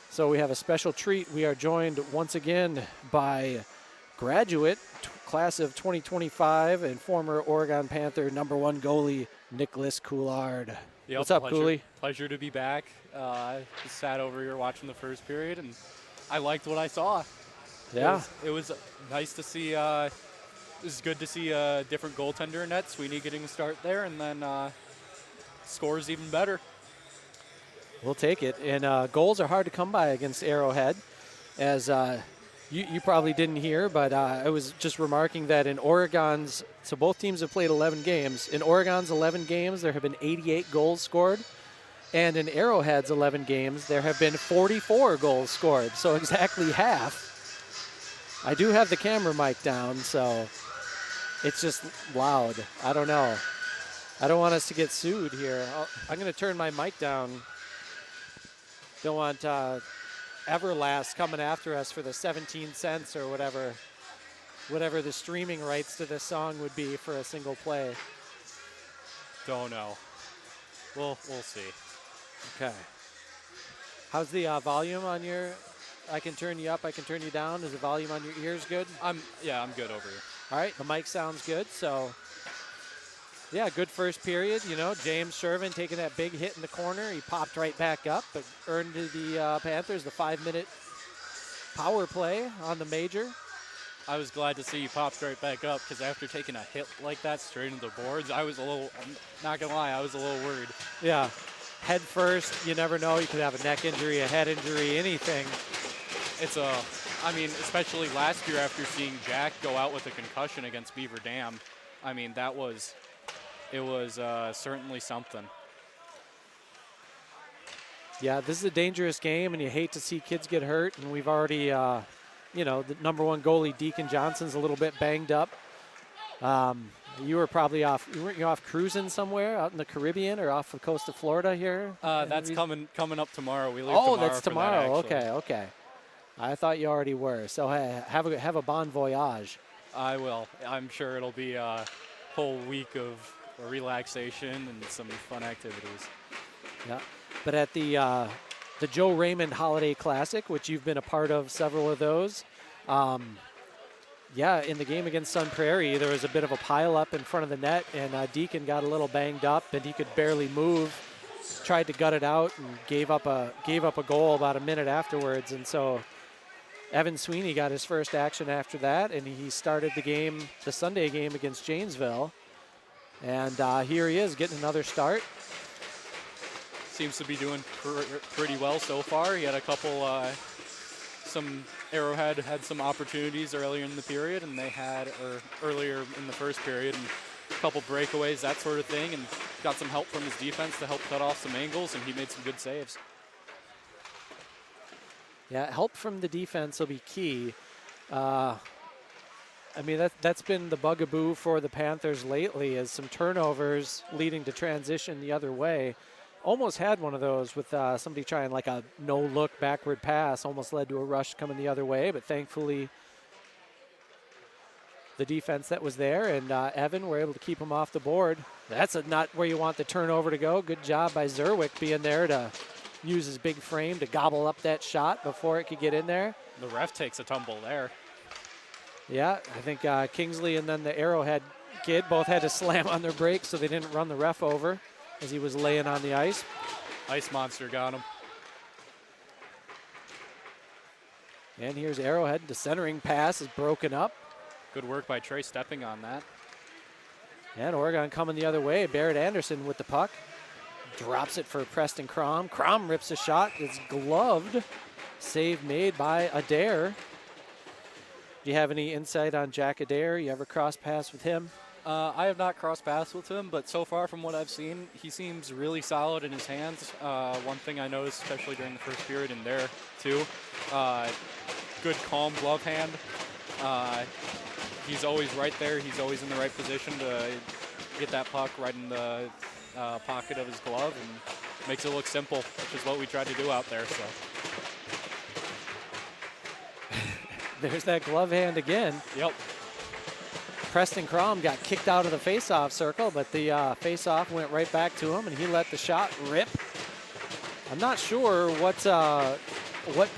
So we have a special treat. We are joined once again by graduate class of 2025 and former Oregon Panther #1 goalie Nicholas Coulard. Yep, What's up, Cooley? Pleasure to be back. Just sat over here watching the first period, and I liked what I saw. Yeah. It was nice to see. It was good to see a different goaltender in net. Sweeney getting a start there, and then scores even better. We'll take it. And goals are hard to come by against Arrowhead. As you probably didn't hear, but I was just remarking that in Oregon's, so both teams have played 11 games. In Oregon's 11 games, there have been 88 goals scored. And in Arrowhead's 11 games, there have been 44 goals scored. So exactly half. I do have the camera mic down, so it's just loud. I don't know. I don't want us to get sued here. I'm going to turn my mic down. Don't want Everlast coming after us for the 17 cents or whatever the streaming rights to this song would be for a single play. Don't know. We'll see. Okay. How's the volume on your? I can turn you up. I can turn you down. Is the volume on your ears good? I'm good over here. All right. The mic sounds good. So. Yeah, good first period. You know, James Shervin taking that big hit in the corner. He popped right back up, but earned the Panthers the 5-minute power play on the major. I was glad to see you popped right back up, because after taking a hit like that straight into the boards, I'm not going to lie, I was a little worried. Yeah, head first, you never know. You could have a neck injury, a head injury, anything. Especially last year after seeing Jack go out with a concussion against Beaver Dam, it was certainly something. Yeah, this is a dangerous game, and you hate to see kids get hurt. And we've already, the #1 goalie, Deacon Johnson's a little bit banged up. You were probably off. Weren't you off cruising somewhere out in the Caribbean or off the coast of Florida here? That's coming up tomorrow. We leave tomorrow. Oh, that's tomorrow. That, Okay. I thought you already were. So have a bon voyage. I will. I'm sure it'll be a whole week of relaxation and some fun activities. Yeah, but at the Joe Raymond Holiday Classic, which you've been a part of several of those, in the game against Sun Prairie, there was a bit of a pile up in front of the net, and Deacon got a little banged up, and he could barely move. Tried to gut it out and gave up a goal about a minute afterwards, and so Evan Sweeney got his first action after that, and he started the Sunday game against Janesville. And here he is getting another start. Seems to be doing pretty well so far. He had a couple, Arrowhead had some opportunities earlier in the period, and earlier in the first period, and a couple breakaways, that sort of thing, and got some help from his defense to help cut off some angles, and he made some good saves. Yeah, help from the defense will be key. That's been the bugaboo for the Panthers lately, is some turnovers leading to transition the other way. Almost had one of those with somebody trying like a no-look backward pass, almost led to a rush coming the other way, but thankfully the defense that was there, and Evan were able to keep him off the board. That's not where you want the turnover to go. Good job by Zerwick being there to use his big frame to gobble up that shot before it could get in there. The ref takes a tumble there. Yeah, I think Kingsley and then the Arrowhead kid both had to slam on their brakes so they didn't run the ref over as he was laying on the ice. Ice Monster got him. And here's Arrowhead. The centering pass is broken up. Good work by Trey stepping on that. And Oregon coming the other way. Barrett Anderson with the puck. Drops it for Preston Crom. Crom rips a shot. It's gloved. Save made by Adair. Do you have any insight on Jack Adair? You ever cross paths with him? I have not crossed paths with him, but so far from what I've seen, he seems really solid in his hands. One thing I noticed, especially during the first period and there too, good calm glove hand. He's always right there. He's always in the right position to get that puck right in the pocket of his glove, and makes it look simple, which is what we tried to do out there. So. There's that glove hand again. Yep. Preston Crom got kicked out of the face-off circle, but the face-off went right back to him, and he let the shot rip. I'm not sure what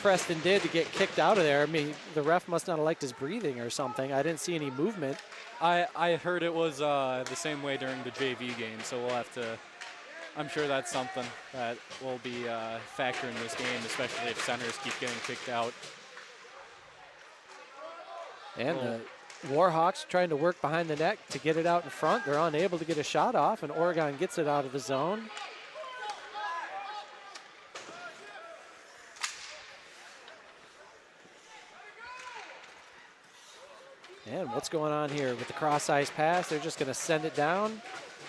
Preston did to get kicked out of there. I mean, the ref must not have liked his breathing or something. I didn't see any movement. I heard it was the same way during the JV game, so we'll have to. I'm sure that's something that will be a factor in this game, especially if centers keep getting kicked out. And the Warhawks trying to work behind the net to get it out in front. They're unable to get a shot off, and Oregon gets it out of the zone. And what's going on here with the cross-ice pass? They're just going to send it down.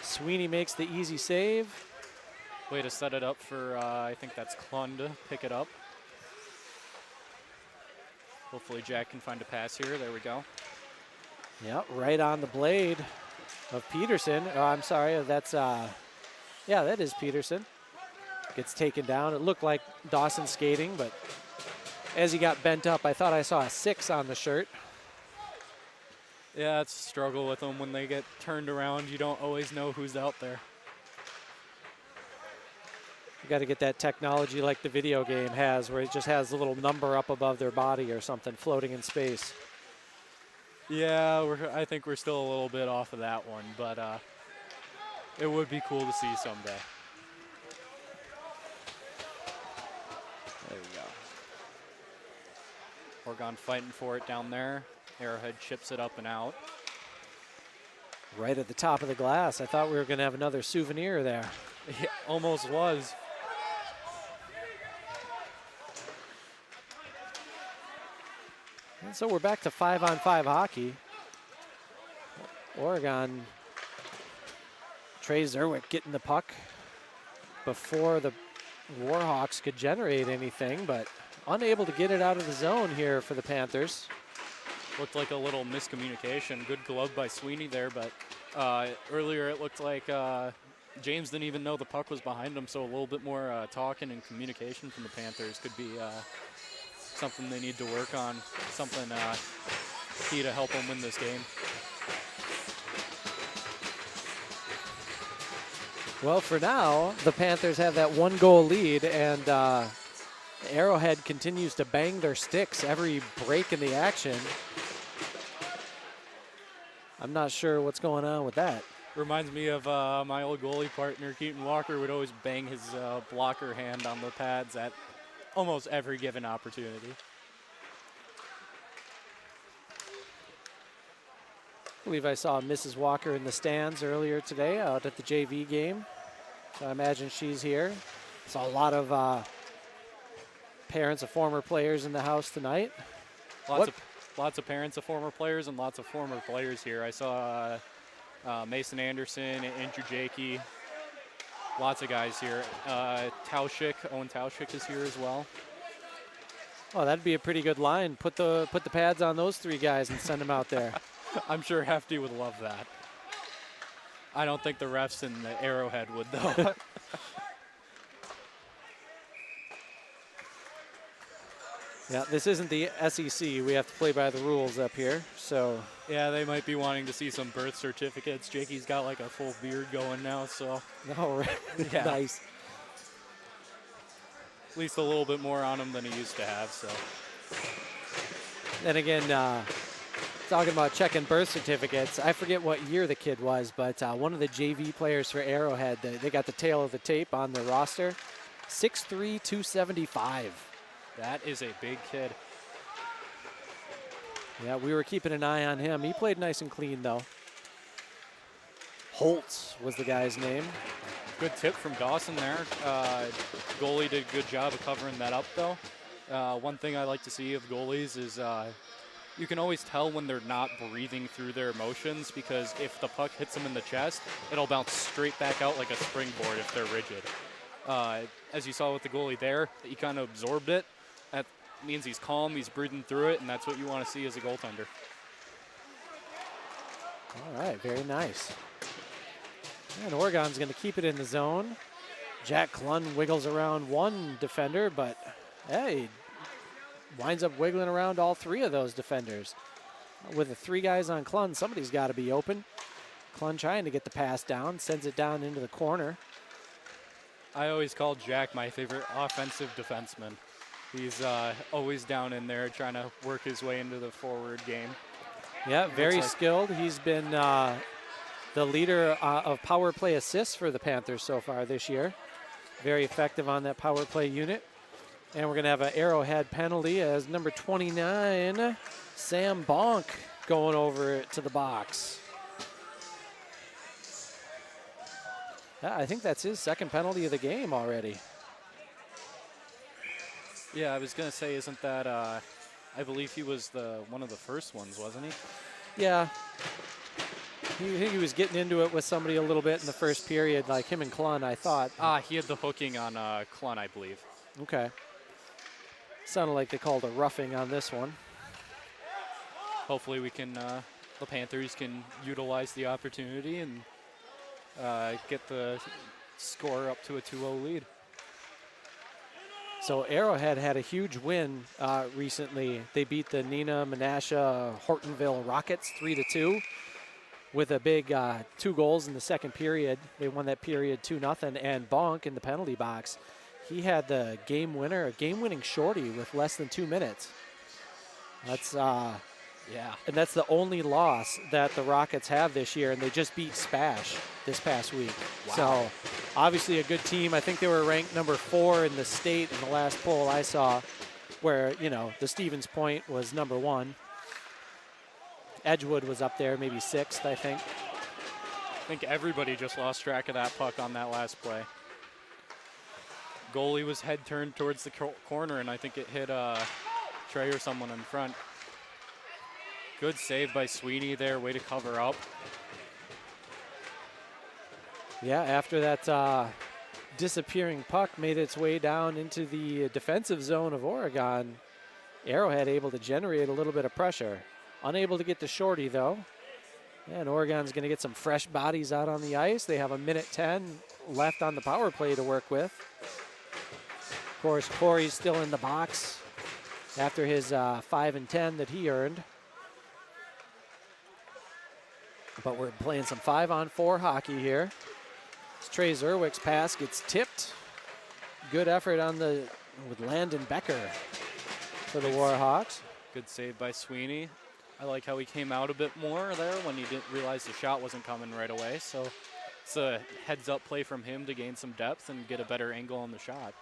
Sweeney makes the easy save. Way to set it up for, I think that's Klund to pick it up. Hopefully Jack can find a pass here. There we go. Yep, right on the blade of Peterson. Oh, I'm sorry, that's, yeah, that is Peterson. Gets taken down. It looked like Dawson skating, but as he got bent up, I thought I saw a 6 on the shirt. Yeah, it's a struggle with them when they get turned around. You don't always know who's out there. You got to get that technology like the video game has, where it just has a little number up above their body or something floating in space. Yeah, I think we're still a little bit off of that one, but it would be cool to see someday. There we go. Oregon fighting for it down there. Arrowhead chips it up and out. Right at the top of the glass. I thought we were going to have another souvenir there. It almost was. And so we're back to 5-on-5 hockey. Oregon, Trey Zerwick getting the puck before the Warhawks could generate anything, but unable to get it out of the zone here for the Panthers. Looked like a little miscommunication. Good glove by Sweeney there, but earlier it looked like James didn't even know the puck was behind him, so a little bit more talking and communication from the Panthers could be something they need to work on, something key to help them win this game. Well, for now, the Panthers have that 1-goal lead, and Arrowhead continues to bang their sticks every break in the action. I'm not sure what's going on with that. Reminds me of my old goalie partner, Keaton Walker, would always bang his blocker hand on the pads at almost every given opportunity. I believe I saw Mrs. Walker in the stands earlier today out at the JV game. So I imagine she's here. Saw a lot of parents of former players in the house tonight. Lots of parents of former players and lots of former players here. I saw Mason Anderson, Andrew Jakey, lots of guys here. Owen Tauschik is here as well. Oh, that'd be a pretty good line. Put the pads on those 3 guys and send them out there. I'm sure Hefty would love that. I don't think the refs in the Arrowhead would, though. Yeah, this isn't the SEC. We have to play by the rules up here. So Yeah, they might be wanting to see some birth certificates. Jakey's got like a full beard going now, so all right, Yeah. nice. at least a little bit more on him than he used to have. So And again, talking about checking birth certificates, I forget what year the kid was, but one of the JV players for Arrowhead, they got the tail of the tape on their roster. 6'3", 275. that is a big kid. Yeah, we were keeping an eye on him. He played nice and clean, though. Holtz was the guy's name. Good tip from Dawson there. Goalie did a good job of covering that up, though. One thing I like to see of goalies is you can always tell when they're not breathing through their emotions, because if the puck hits them in the chest, it'll bounce straight back out like a springboard if they're rigid. As you saw with the goalie there, he kind of absorbed it. That means he's calm, he's breathing through it, and that's what you want to see as a goaltender. All right, very nice. And Oregon's going to keep it in the zone. Jack Klun wiggles around one defender, but hey, winds up wiggling around all three of those defenders. With the three guys on Klun, somebody's got to be open. Klun trying to get the pass down, sends it down into the corner. I always call Jack my favorite offensive defenseman. He's always down in there trying to work his way into the forward game. Yeah, very skilled. He's been the leader of power play assists for the Panthers so far this year. Very effective on that power play unit. And we're going to have an Arrowhead penalty as number 29, Sam Bonk, going over to the box. Yeah, I think that's his second penalty of the game already. Yeah, I was going to say, isn't that, I believe he was one of the first ones, wasn't he? Yeah. He was getting into it with somebody a little bit in the first period, like him and Klun, I thought. He had the hooking on Klun, I believe. Okay. Sounded like they called a roughing on this one. Hopefully we can, the Panthers can utilize the opportunity and get the score up to a 2-0 lead. So Arrowhead had a huge win recently. They beat the Neenah Menasha Hortonville Rockets 3-2 with a big 2 goals in the second period. They won that period 2-0, and Bonk in the penalty box, he had the game winner, a game-winning shorty with less than 2 minutes. That's yeah, and that's the only loss that the Rockets have this year, and they just beat Spash this past week. Wow. So obviously a good team. I think they were ranked number 4 in the state in the last poll I saw, where, you know, the Stevens Point was number 1. Edgewood was up there, maybe 6th, I think. I think everybody just lost track of that puck on that last play. Goalie was head turned towards the corner, and I think it hit Trey or someone in front. Good save by Sweeney there, way to cover up. Yeah, after that disappearing puck made its way down into the defensive zone of Oregon, Arrowhead able to generate a little bit of pressure. Unable to get the shorty, though. And Oregon's going to get some fresh bodies out on the ice. They have 1:10 left on the power play to work with. Of course, Corey's still in the box after his 5 and 10 that he earned. But we're playing some 5-on-4 hockey here. Trey Zerwick's pass gets tipped. Good effort on with Landon Becker for the Warhawks. Good save by Sweeney. I like how he came out a bit more there when he didn't realize the shot wasn't coming right away. So it's a heads-up play from him to gain some depth and get a better angle on the shot.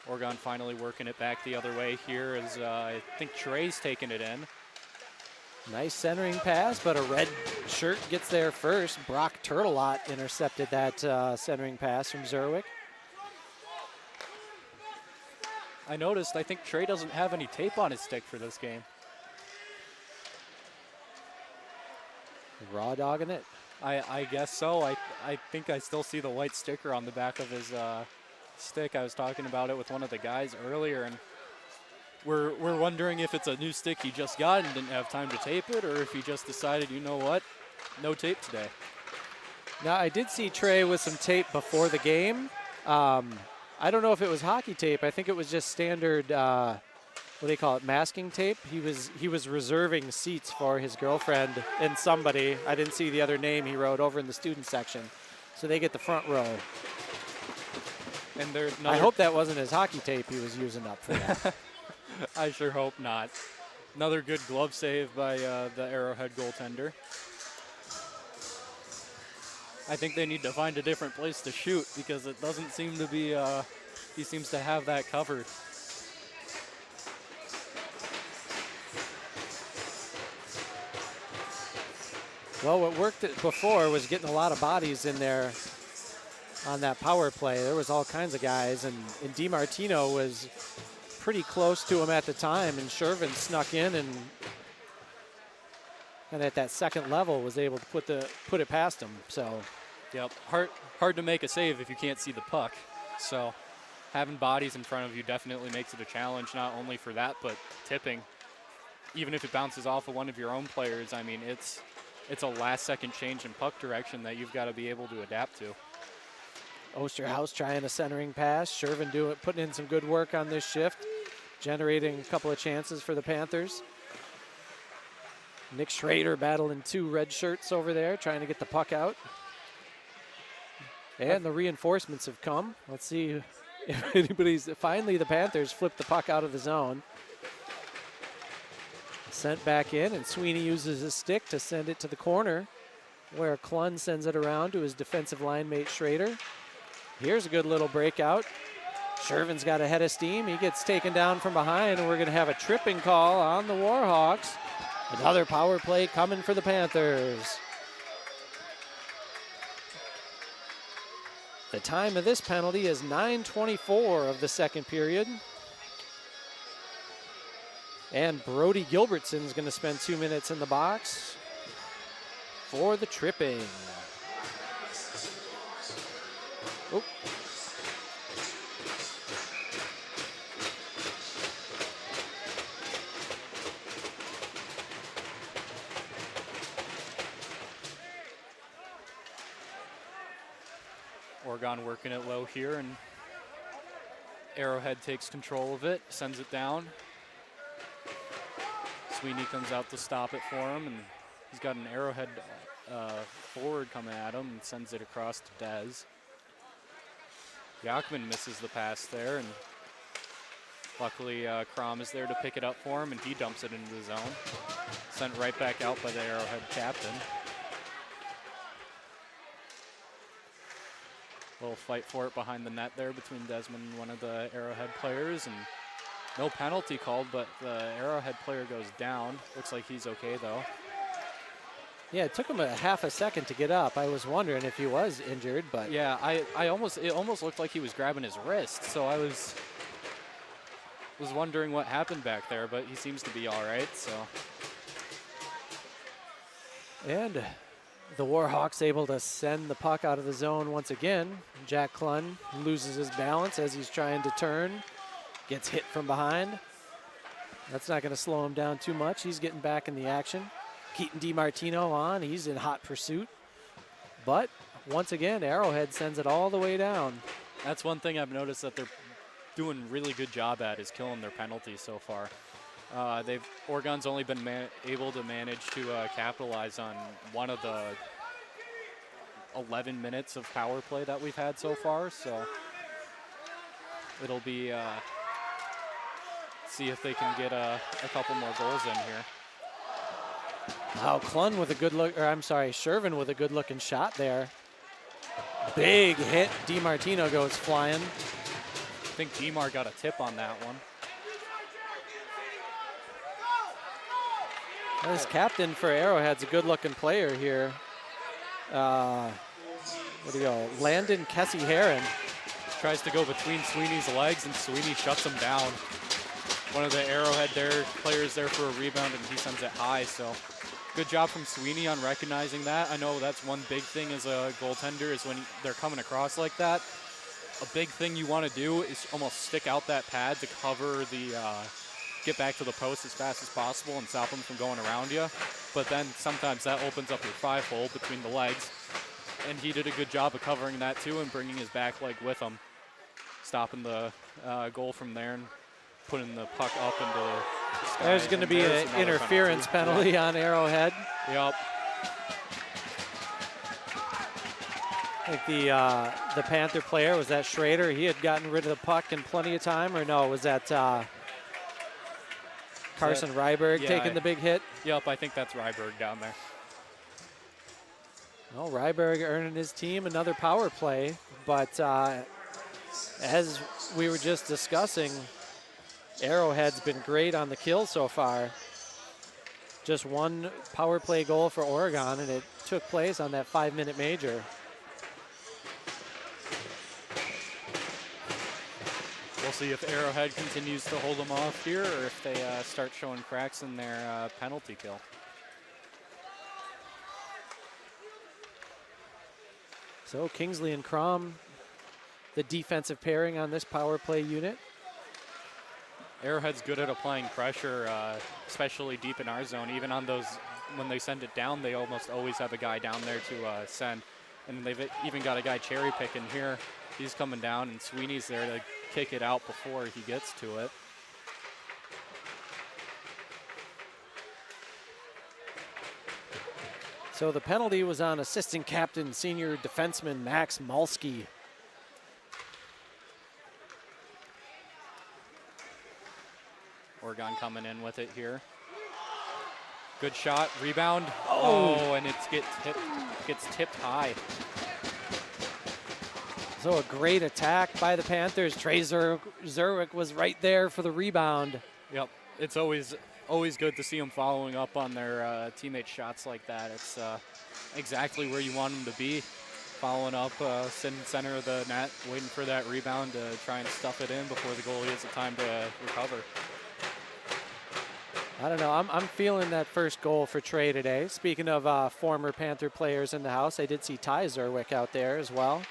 Oregon finally working it back the other way here as I think Trey's taking it in. Nice centering pass, but a red shirt gets there first. Brock Turtelot intercepted that centering pass from Zerwick. I noticed, I think Trey doesn't have any tape on his stick for this game. Raw dogging it. I guess so. I think I still see the white sticker on the back of his stick. I was talking about it with one of the guys earlier, and we're wondering if it's a new stick he just got and didn't have time to tape it, or if he just decided, you know what, no tape today. Now, I did see Trey with some tape before the game. I don't know if it was hockey tape. I think it was just standard, what do they call it, masking tape. He was reserving seats for his girlfriend and somebody. I didn't see the other name he wrote over in the student section. So they get the front row. And I hope that wasn't his hockey tape he was using up for that. I sure hope not. Another good glove save by the Arrowhead goaltender. I think they need to find a different place to shoot because it doesn't seem to be, he seems to have that covered. Well, what worked before was getting a lot of bodies in there on that power play. There was all kinds of guys, and DiMartino was pretty close to him at the time, and Shervin snuck in and at that second level was able to put it past him. So, yep, hard to make a save if you can't see the puck. So, having bodies in front of you definitely makes it a challenge, not only for that, but tipping. Even if it bounces off of one of your own players, I mean, it's a last-second change in puck direction that you've got to be able to adapt to. Osterhaus trying a centering pass. Shervin putting in some good work on this shift, generating a couple of chances for the Panthers. Nick Schrader battling two red shirts over there, trying to get the puck out. And the reinforcements have come. Let's see if anybody's... Finally, the Panthers flipped the puck out of the zone. Sent back in, and Sweeney uses his stick to send it to the corner, where Klun sends it around to his defensive line mate Schrader. Here's a good little breakout. Shervin's got a head of steam. He gets taken down from behind, and we're going to have a tripping call on the Warhawks. Another power play coming for the Panthers. The time of this penalty is 9:24 of the second period. And Brody Gilbertson's going to spend 2 minutes in the box for the tripping. Oh. Oregon working it low here, and Arrowhead takes control of it, sends it down. Sweeney comes out to stop it for him, and he's got an Arrowhead forward coming at him and sends it across to Dez. Yakman misses the pass there, and luckily Crom is there to pick it up for him, and he dumps it into the zone. Sent right back out by the Arrowhead captain. Little fight for it behind the net there between Desmond and one of the Arrowhead players, and no penalty called, but the Arrowhead player goes down. Looks like he's okay, though. Yeah, it took him a half a second to get up. I was wondering if he was injured, but... Yeah, it almost looked like he was grabbing his wrist, so I was wondering what happened back there, but he seems to be all right, so. And the Warhawks able to send the puck out of the zone once again. Jack Klun loses his balance as he's trying to turn. Gets hit from behind. That's not going to slow him down too much. He's getting back in the action. Keaton DiMartino on. He's in hot pursuit. But once again, Arrowhead sends it all the way down. That's one thing I've noticed that they're doing a really good job at, is killing their penalties so far. Oregon's only been able to manage to capitalize on one of the 11 minutes of power play that we've had so far. So it'll be see if they can get a couple more goals in here. Wow, Klun with a good look, or I'm sorry, Shervin with a good looking shot there. Big hit. DiMartino goes flying. I think DiMar got a tip on that one. This captain for Arrowhead's a good-looking player here. Where do you go? Landon Kessie-Heron. Tries to go between Sweeney's legs, and Sweeney shuts him down. One of the Arrowhead players there for a rebound, and he sends it high. So good job from Sweeney on recognizing that. I know that's one big thing as a goaltender, is when they're coming across like that. A big thing you want to do is almost stick out that pad to cover the get back to the post as fast as possible and stop them from going around you. But then sometimes that opens up your 5-hole between the legs. And he did a good job of covering that too and bringing his back leg with him. stopping the goal from there and putting the puck up into the sky. There's going to be an interference penalty on Arrowhead. Yep. I think the Panther player, was that Schrader? He had gotten rid of the puck in plenty of time, or no, was that Carson Ryberg taking the big hit? Yep, I think that's Ryberg down there. Well, Ryberg earning his team another power play, but as we were just discussing, Arrowhead's been great on the kill so far. Just one power play goal for Oregon, and it took place on that 5-minute major. We'll see if Arrowhead continues to hold them off here or if they start showing cracks in their penalty kill. So Kingsley and Crum, the defensive pairing on this power play unit. Arrowhead's good at applying pressure, especially deep in our zone. Even on those, when they send it down, they almost always have a guy down there to send. And they've even got a guy cherry picking here. He's coming down, and Sweeney's there to kick it out before he gets to it. So the penalty was on assistant captain, senior defenseman Max Malski. Oregon coming in with it here. Good shot, rebound. Oh, and it gets tipped high. So a great attack by the Panthers. Trey Zerwick was right there for the rebound. Yep, it's always good to see them following up on their teammates' shots like that. It's exactly where you want them to be. Following up, sitting center of the net, waiting for that rebound to try and stuff it in before the goalie has the time to recover. I don't know. I'm feeling that first goal for Trey today. Speaking of former Panther players in the house, I did see Ty Zerwick out there as well.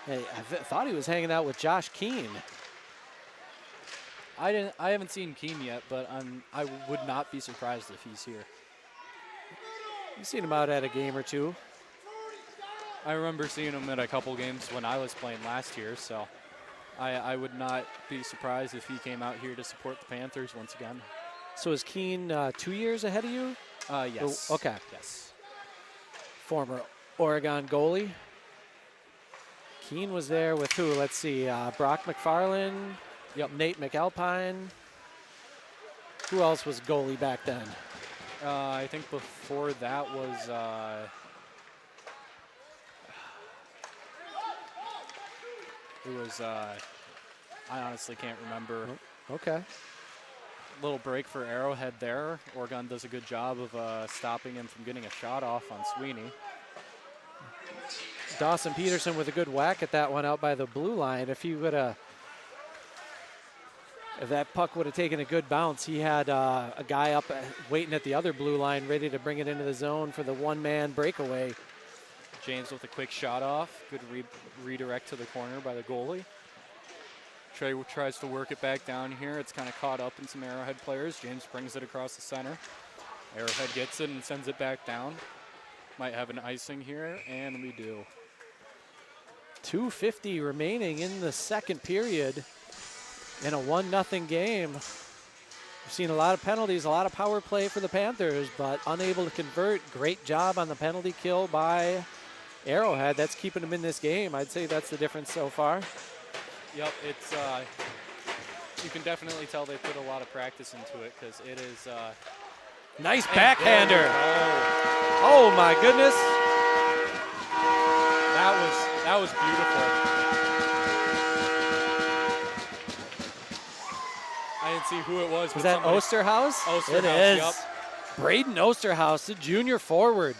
I thought he was hanging out with Josh Keene. I haven't seen Keene yet, but I would not be surprised if he's here. You've seen him out at a game or two. I remember seeing him at a couple games when I was playing last year, so I would not be surprised if he came out here to support the Panthers once again. So is Keene 2 years ahead of you? Yes. Oh, okay. Yes. Former Oregon goalie. Keene was there with who? Let's see. Brock McFarland. Yep. Nate McAlpine. Who else was goalie back then? I think before that was I honestly can't remember. Okay. Little break for Arrowhead there. Oregon does a good job of stopping him from getting a shot off on Sweeney. Dawson Peterson with a good whack at that one out by the blue line. If that puck would have taken a good bounce, he had a guy up waiting at the other blue line ready to bring it into the zone for the one-man breakaway. James with a quick shot off. Good redirect to the corner by the goalie. Trey tries to work it back down here. It's kind of caught up in some Arrowhead players. James brings it across the center. Arrowhead gets it and sends it back down. Might have an icing here, and we do. 2:50 remaining in the second period in a 1-0 game. We've seen a lot of penalties, a lot of power play for the Panthers, but unable to convert. Great job on the penalty kill by Arrowhead. That's keeping them in this game. I'd say that's the difference so far. Yep, it's you can definitely tell they put a lot of practice into it because it is. Nice backhander. Oh my goodness. That was beautiful. I didn't see who it was. Was that Osterhaus? Osterhaus, it is. Yep. Braden Osterhaus, the junior forward,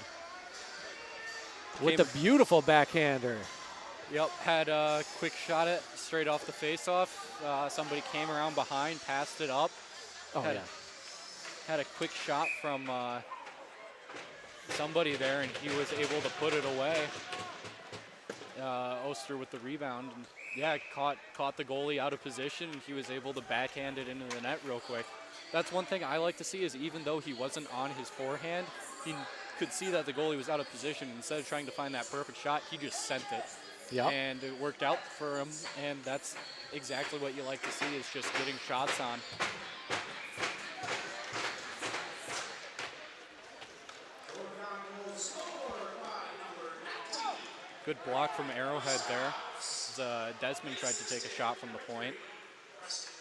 with the beautiful backhander. Yep, had a quick shot at straight off the faceoff. Somebody came around behind, passed it up. Oh, yeah. Had a quick shot from somebody there, and he was able to put it away. Oster with the rebound. And yeah, caught the goalie out of position, and he was able to backhand it into the net real quick. That's one thing I like to see is even though he wasn't on his forehand, he could see that the goalie was out of position. Instead of trying to find that perfect shot, he just sent it. Yep. And it worked out for him, and that's exactly what you like to see, is just getting shots on. Good block from Arrowhead there. Desmond tried to take a shot from the point.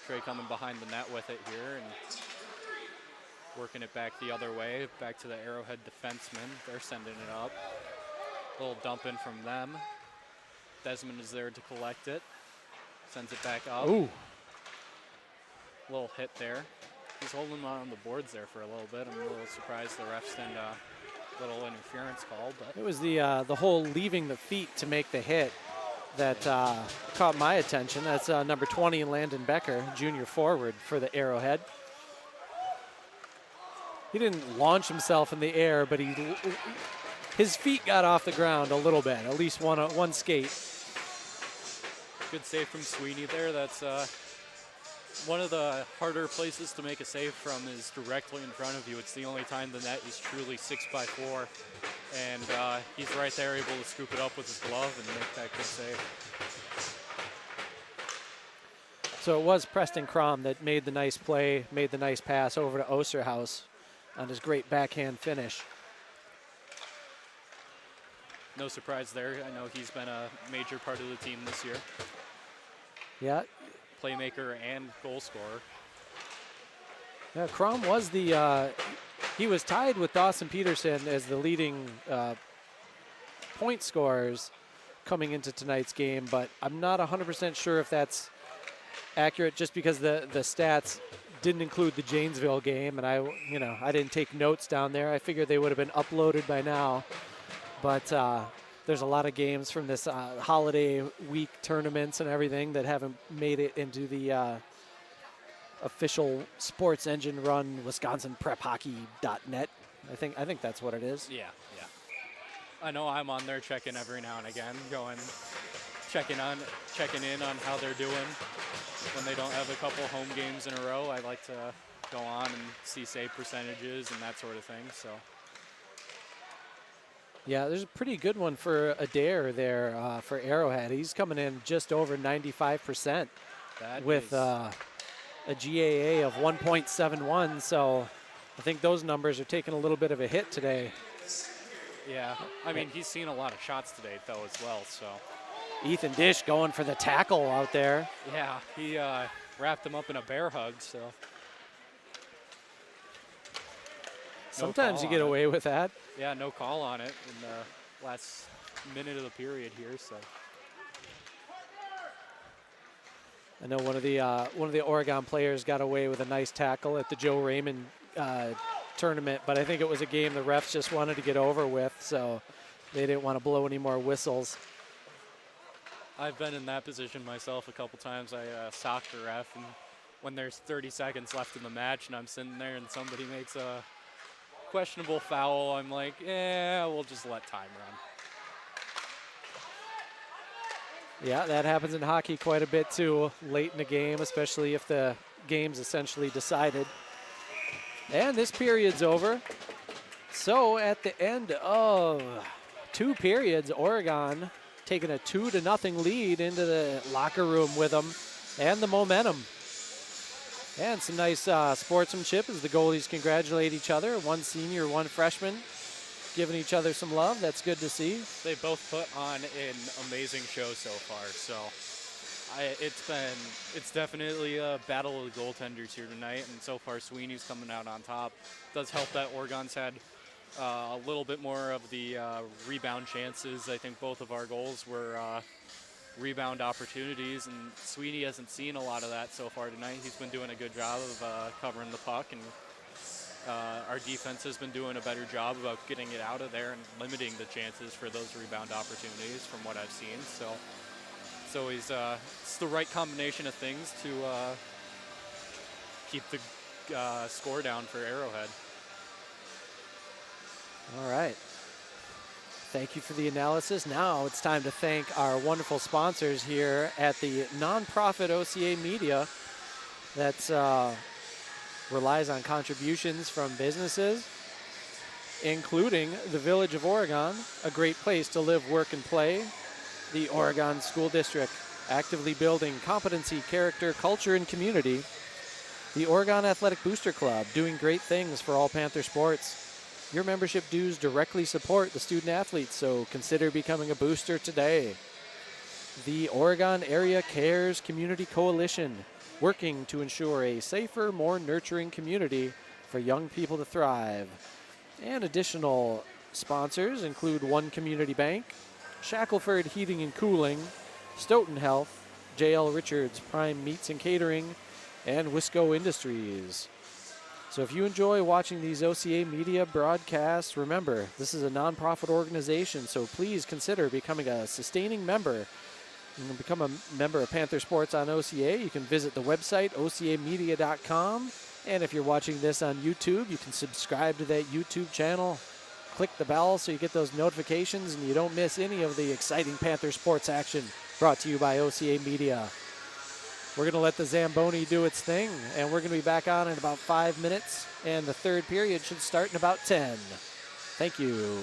Trey coming behind the net with it here and working it back the other way, back to the Arrowhead defensemen. They're sending it up. A little dump in from them. Desmond is there to collect it. Sends it back up. Ooh. Little hit there. He's holding on the boards there for a little bit. I'm a little surprised the refs didn't little interference call, but It was the whole leaving the feet to make the hit that caught my attention. That's number 20, Landon Becker, junior forward for the Arrowhead. He didn't launch himself in the air, but his feet got off the ground a little bit, at least one skate. good save from Sweeney there. That's one of the harder places to make a save from is directly in front of you. It's the only time the net is truly 6x4. And he's right there able to scoop it up with his glove and make that good save. So it was Preston Crom that made the nice play, made the nice pass over to Osterhaus on his great backhand finish. No surprise there. I know he's been a major part of the team this year. Yeah. Playmaker and goal scorer. Yeah, Crom was he was tied with Dawson Peterson as the leading point scorers coming into tonight's game, but I'm not 100% sure if that's accurate just because the stats didn't include the Janesville game, and I didn't take notes down there. I figured they would have been uploaded by now, but there's a lot of games from this holiday week tournaments and everything that haven't made it into the official Sports Engine run WisconsinPrepHockey.net. I think that's what it is. Yeah. I know I'm on there checking every now and again, checking in on how they're doing. When they don't have a couple home games in a row, I like to go on and see save percentages and that sort of thing. So. Yeah, there's a pretty good one for Adair there for Arrowhead. He's coming in just over 95% with a GAA of 1.71. So I think those numbers are taking a little bit of a hit today. Yeah, I mean, he's seen a lot of shots today, though, as well. So Ethan Dish going for the tackle out there. Yeah, he wrapped him up in a bear hug. So sometimes you get away with that. Yeah, no call on it in the last minute of the period here. So I know one of the Oregon players got away with a nice tackle at the Joe Raymond tournament, but I think it was a game the refs just wanted to get over with, so they didn't want to blow any more whistles. I've been in that position myself a couple times. I socked a ref, and when there's 30 seconds left in the match and I'm sitting there and somebody makes a questionable foul, I'm like, yeah, we'll just let time run. Yeah, that happens in hockey quite a bit too, late in the game, especially if the game's essentially decided. And this period's over. So at the end of 2 periods, Oregon taking a 2-0 lead into the locker room with them and the momentum. And some nice sportsmanship as the goalies congratulate each other. One senior, one freshman, giving each other some love. That's good to see. They both put on an amazing show so far. So it's definitely a battle of the goaltenders here tonight. And so far, Sweeney's coming out on top. It does help that Oregon's had a little bit more of the rebound chances. I think both of our goals were rebound opportunities, and Sweeney hasn't seen a lot of that so far tonight. He's been doing a good job of covering the puck, and our defense has been doing a better job about getting it out of there and limiting the chances for those rebound opportunities from what I've seen. So it's the right combination of things to keep the score down for Arrowhead. All right. Thank you for the analysis. Now it's time to thank our wonderful sponsors here at the nonprofit OCA Media that relies on contributions from businesses, including the Village of Oregon, a great place to live, work, and play. The Oregon School District, actively building competency, character, culture, and community. The Oregon Athletic Booster Club, doing great things for all Panther sports. Your membership dues directly support the student athletes, so consider becoming a booster today. The Oregon Area Cares Community Coalition, working to ensure a safer, more nurturing community for young people to thrive. And additional sponsors include One Community Bank, Shackelford Heating and Cooling, Stoughton Health, J.L. Richards Prime Meats and Catering, and Wisco Industries. So if you enjoy watching these OCA Media broadcasts, remember, this is a nonprofit organization, so please consider becoming a sustaining member. You can become a member of Panther Sports on OCA. You can visit the website, ocamedia.com. And if you're watching this on YouTube, you can subscribe to that YouTube channel. Click the bell so you get those notifications and you don't miss any of the exciting Panther sports action brought to you by OCA Media. We're going to let the Zamboni do its thing, and we're going to be back on in about 5 minutes, and the third period should start in about 10. Thank you.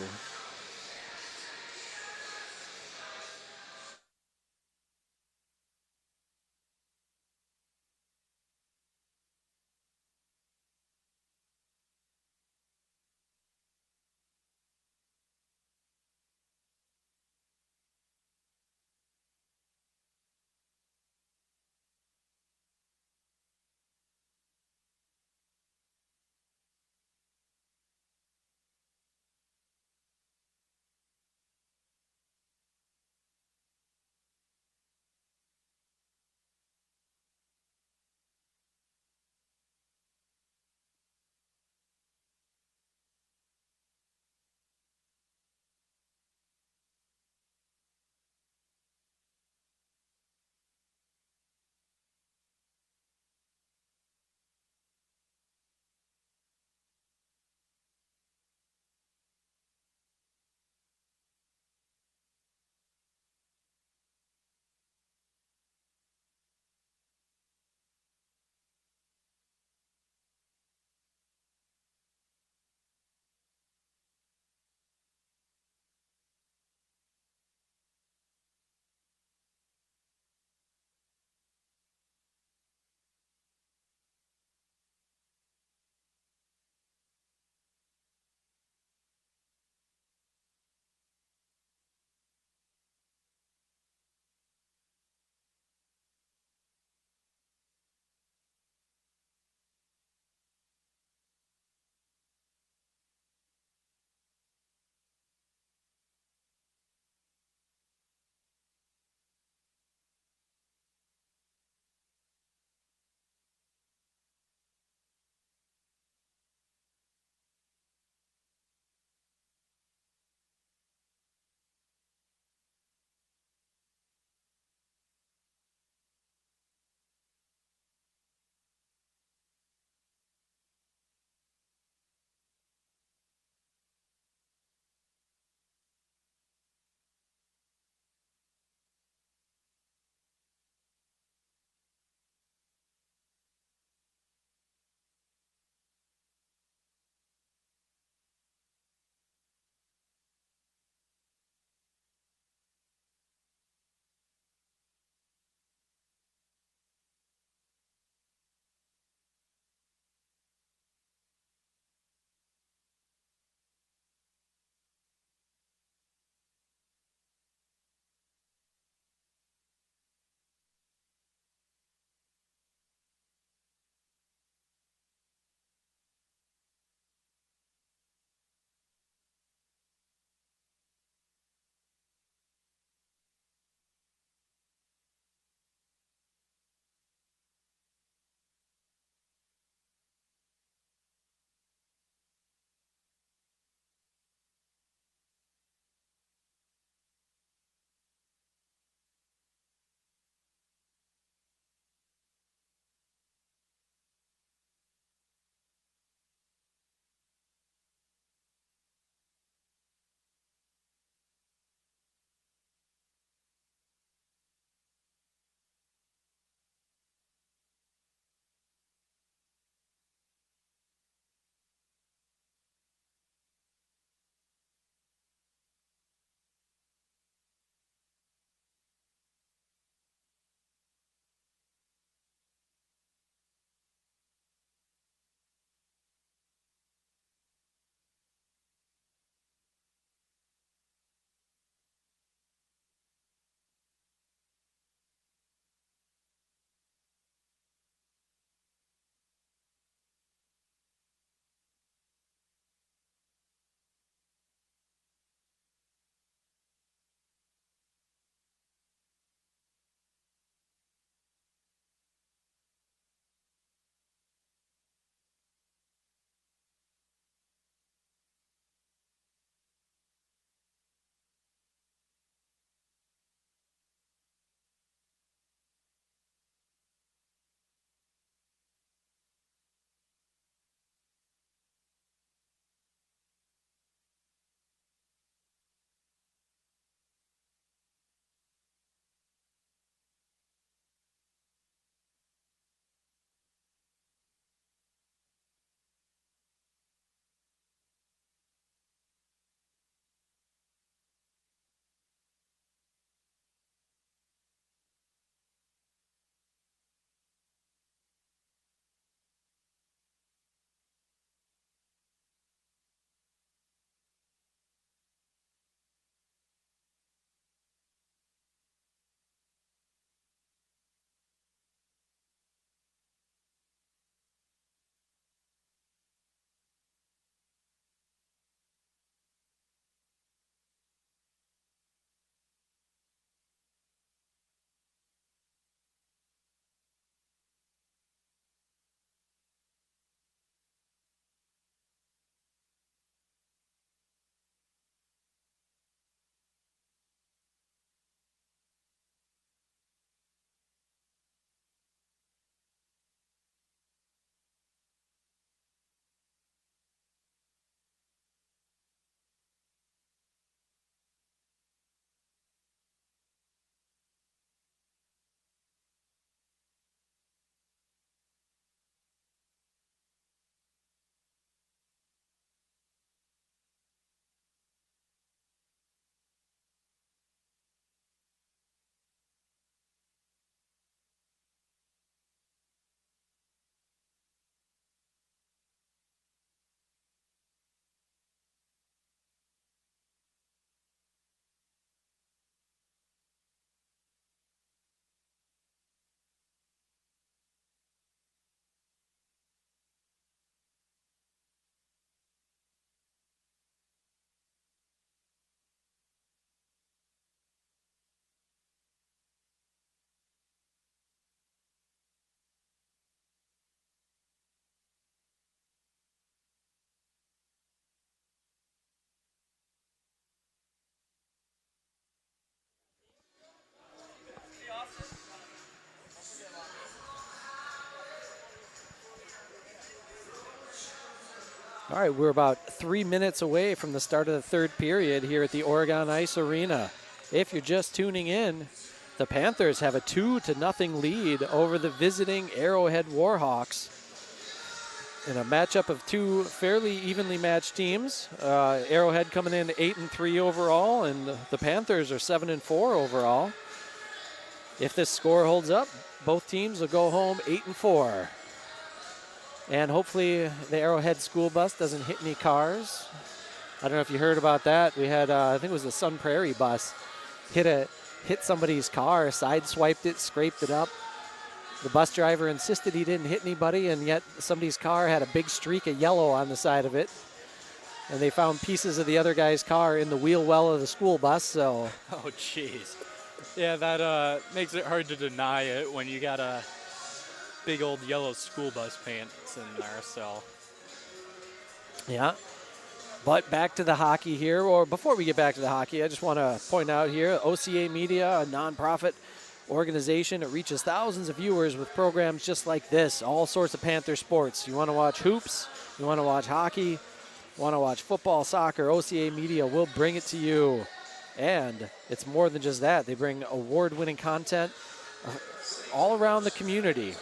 All right, we're about 3 minutes away from the start of the third period here at the Oregon Ice Arena. If you're just tuning in, the Panthers have a 2-0 lead over the visiting Arrowhead Warhawks in a matchup of two fairly evenly matched teams. Arrowhead coming in 8-3 overall, and the Panthers are 7-4 overall. If this score holds up, both teams will go home 8-4. And hopefully the Arrowhead school bus doesn't hit any cars. I don't know if you heard about that. We had, I think it was the Sun Prairie bus, hit somebody's car, sideswiped it, scraped it up. The bus driver insisted he didn't hit anybody, and yet somebody's car had a big streak of yellow on the side of it. And they found pieces of the other guy's car in the wheel well of the school bus, so. Oh, jeez. Yeah, that makes it hard to deny it when you got a big old yellow school bus pants in there, so. Yeah. But back to the hockey here, or before we get back to the hockey, I just want to point out here, OCA Media, a nonprofit organization. It reaches thousands of viewers with programs just like this, all sorts of Panther sports. You want to watch hoops, you want to watch hockey, you want to watch football, soccer, OCA Media will bring it to you. And it's more than just that. They bring award-winning content all around the community.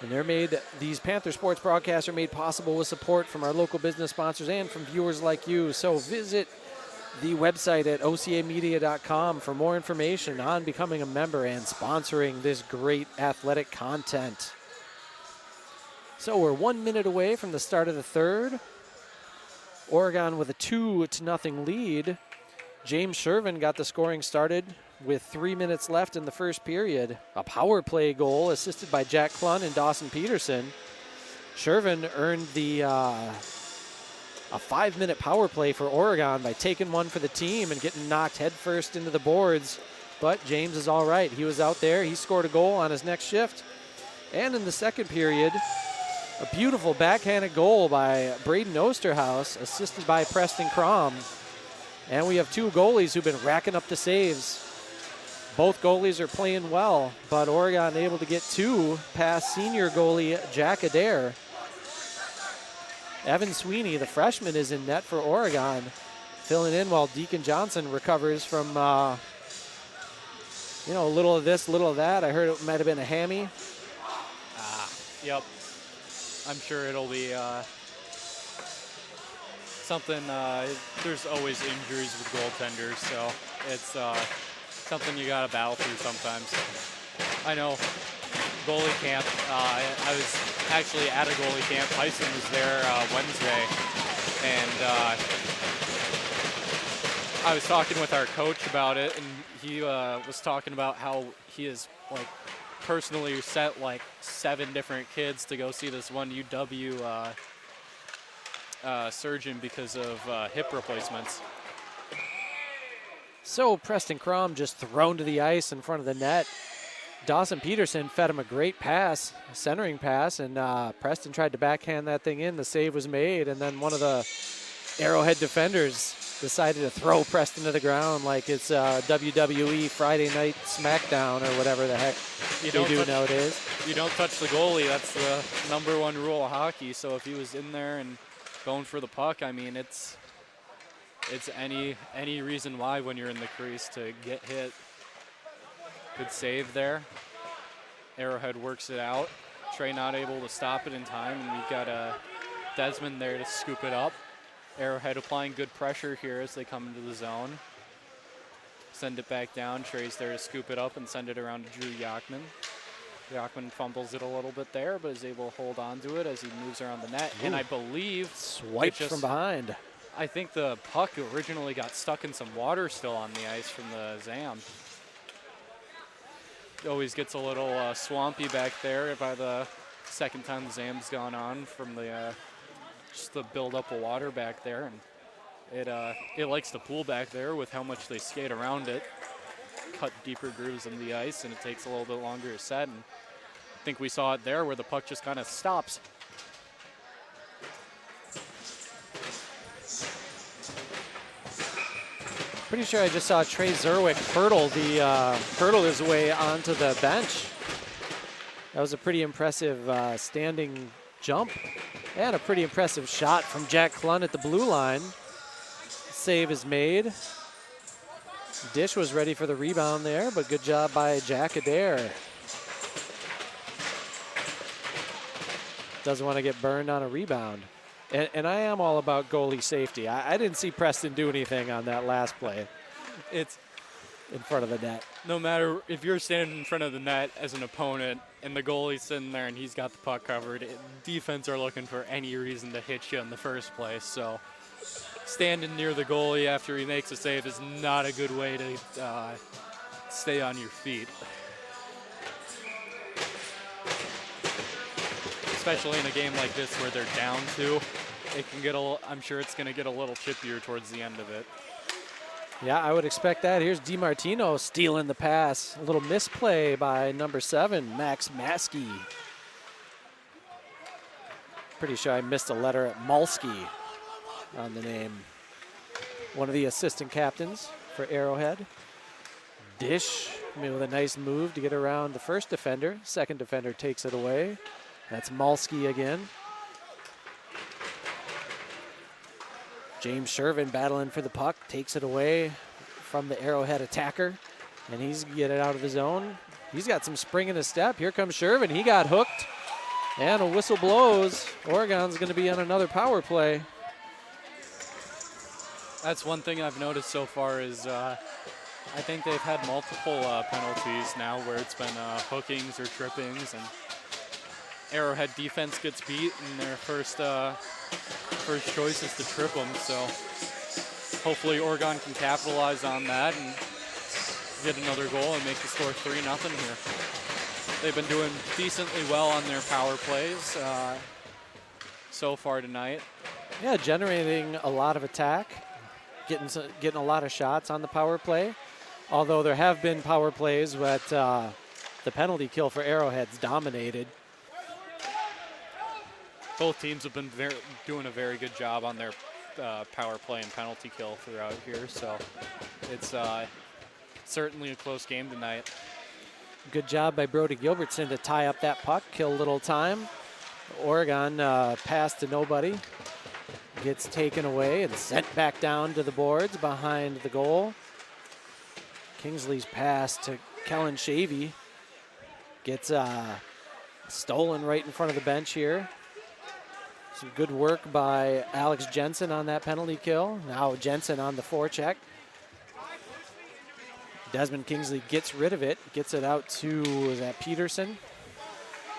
And these Panther sports broadcasts are made possible with support from our local business sponsors and from viewers like you. So visit the website at ocamedia.com for more information on becoming a member and sponsoring this great athletic content. So we're 1 minute away from the start of the third. Oregon with a 2-0 lead. James Shervin got the scoring started with 3 minutes left in the first period. A power play goal assisted by Jack Klun and Dawson Peterson. Shervin earned a 5-minute power play for Oregon by taking one for the team and getting knocked headfirst into the boards. But James is all right. He was out there. He scored a goal on his next shift. And in the second period, a beautiful backhanded goal by Braden Osterhaus, assisted by Preston Crom. And we have two goalies who've been racking up the saves. Both goalies are playing well, but Oregon able to get two past senior goalie Jack Adair. Evan Sweeney, the freshman, is in net for Oregon, filling in while Deacon Johnson recovers from, a little of this, little of that. I heard it might have been a hammy. Yep. I'm sure it'll be something. There's always injuries with goaltenders, so it's something you got to battle through sometimes. I know goalie camp, I was actually at a goalie camp. Tyson was there Wednesday, and I was talking with our coach about it, and he was talking about how he is personally sent 7 different kids to go see this one UW surgeon because of hip replacements. So Preston Crom just thrown to the ice in front of the net. Dawson Peterson fed him a great pass, a centering pass, and Preston tried to backhand that thing in. The save was made, and then one of the Arrowhead defenders decided to throw Preston to the ground like it's WWE Friday Night SmackDown or whatever the heck they do nowadays. You don't touch the goalie. That's the #1 rule of hockey. So if he was in there and going for the puck, I mean, it's any reason why when you're in the crease to get hit. Good save there. Arrowhead works it out. Trey not able to stop it in time, and we've got Desmond there to scoop it up. Arrowhead applying good pressure here as they come into the zone. Send it back down. Trey's there to scoop it up and send it around to Drew Yachman. Yachman fumbles it a little bit there, but is able to hold on to it as he moves around the net. Ooh. And I believe swiped from behind. I think the puck originally got stuck in some water still on the ice from the Zam. It always gets a little swampy back there by the second time the Zam's gone on from the just the buildup of water back there, and it likes to pool back there with how much they skate around it, cut deeper grooves in the ice, and it takes a little bit longer to set. And I think we saw it there where the puck just kind of stops. Pretty sure I just saw Trey Zerwick hurdle his way onto the bench. That was a pretty impressive standing jump. And a pretty impressive shot from Jack Klun at the blue line. Save is made. Dish was ready for the rebound there, but good job by Jack Adair. Doesn't want to get burned on a rebound. And I am all about goalie safety. I didn't see Preston do anything on that last play. It's in front of the net. No matter if you're standing in front of the net as an opponent and the goalie's sitting there and he's got the puck covered, defense are looking for any reason to hit you in the first place. So standing near the goalie after he makes a save is not a good way to stay on your feet. Especially in a game like this where they're down 2, it can get I'm sure it's going to get a little chippier towards the end of it. Yeah, I would expect that. Here's DiMartino stealing the pass. A little misplay by number 7, Max Maskey. Pretty sure I missed a letter at Malski on the name. One of the assistant captains for Arrowhead. Dish, with a nice move to get around the first defender. Second defender takes it away. That's Malski again. James Shervin battling for the puck, takes it away from the Arrowhead attacker, and he's get it out of his zone. He's got some spring in his step. Here comes Shervin. He got hooked, and a whistle blows. Oregon's going to be on another power play. That's one thing I've noticed so far is I think they've had multiple penalties now where it's been hookings or trippings, and Arrowhead defense gets beat, and their first choice is to trip them. So hopefully Oregon can capitalize on that and get another goal and make the score 3-0 here. They've been doing decently well on their power plays so far tonight. Yeah, generating a lot of attack, getting a lot of shots on the power play. Although there have been power plays, but the penalty kill for Arrowhead's dominated. Both teams have been doing a very good job on their power play and penalty kill throughout here, so it's certainly a close game tonight. Good job by Brody Gilbertson to tie up that puck, kill a little time. Oregon pass to nobody. Gets taken away and sent back down to the boards behind the goal. Kingsley's pass to Kellen Shavy gets stolen right in front of the bench here. Some good work by Alex Jensen on that penalty kill. Now Jensen on the forecheck. Desmond Kingsley gets rid of it, gets it out to, is that Peterson?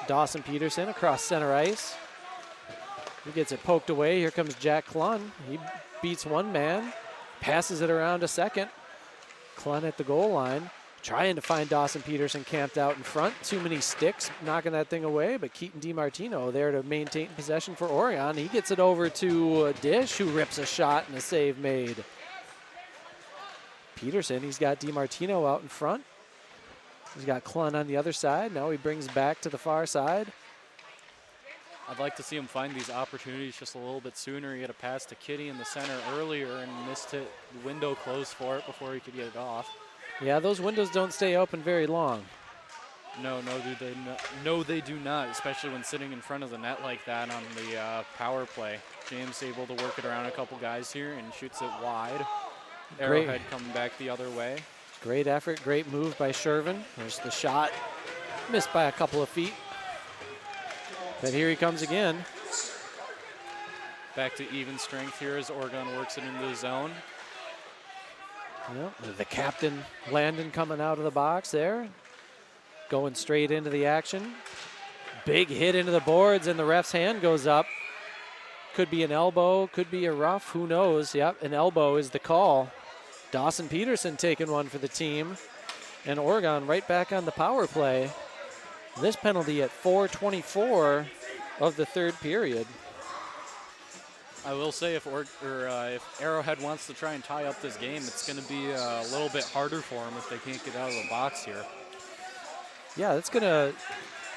Dawson Peterson across center ice. He gets it poked away. Here comes Jack Klun. He beats one man, passes it around a second. Klun at the goal line, trying to find Dawson Peterson camped out in front. Too many sticks knocking that thing away, but Keaton DiMartino there to maintain possession for Oregon. He gets it over to Dish, who rips a shot and a save made. Peterson, he's got DiMartino out in front. He's got Klun on the other side. Now he brings back to the far side. I'd like to see him find these opportunities just a little bit sooner. He had a pass to Kitty in the center earlier and missed it. The window closed for it before he could get it off. Yeah, those windows don't stay open very long. No, they do not, especially when sitting in front of the net like that on the power play. James able to work it around a couple guys here and shoots it wide. Arrowhead coming back the other way. Great effort, great move by Shervin. There's the shot, missed by a couple of feet. But here he comes again. Back to even strength here as Oregon works it into the zone. Yep, the captain, Landon, coming out of the box there. Going straight into the action. Big hit into the boards, and the ref's hand goes up. Could be an elbow, could be a rough, who knows. Yep, an elbow is the call. Dawson Peterson taking one for the team. And Oregon right back on the power play. This penalty at 4:24 of the third period. I will say if Arrowhead wants to try and tie up this game, it's going to be a little bit harder for them if they can't get out of the box here. Yeah, that's going to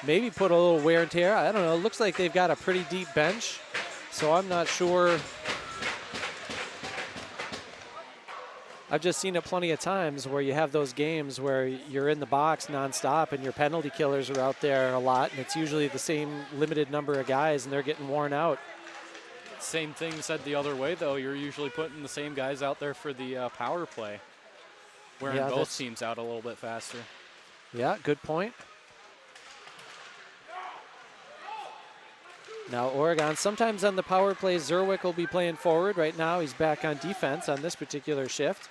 maybe put a little wear and tear. I don't know. It looks like they've got a pretty deep bench, so I'm not sure. I've just seen it plenty of times where you have those games where you're in the box nonstop and your penalty killers are out there a lot, and it's usually the same limited number of guys, and they're getting worn out. Same thing said the other way, though. You're usually putting the same guys out there for the power play, wearing both teams out a little bit faster. Yeah, good point. Now Oregon, sometimes on the power play, Zerwick will be playing forward. Right now he's back on defense on this particular shift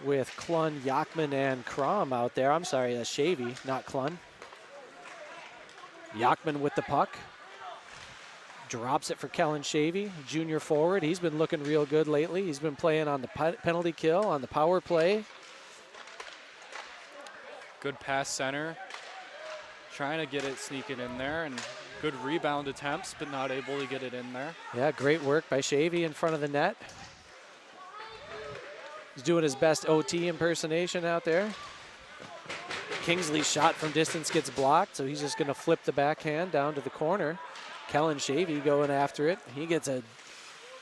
with Klun, Yachman, and Crom out there. I'm sorry, that's Shavy, not Klun. Yachman with the puck. Drops it for Kellen Shavy, junior forward. He's been looking real good lately. He's been playing on the penalty kill, on the power play. Good pass center. Trying to get it, sneak it in there, and good rebound attempts, but not able to get it in there. Yeah, great work by Shavy in front of the net. He's doing his best OT impersonation out there. Kingsley's shot from distance gets blocked, so he's just going to flip the backhand down to the corner. Kellen Shavy going after it. He gets a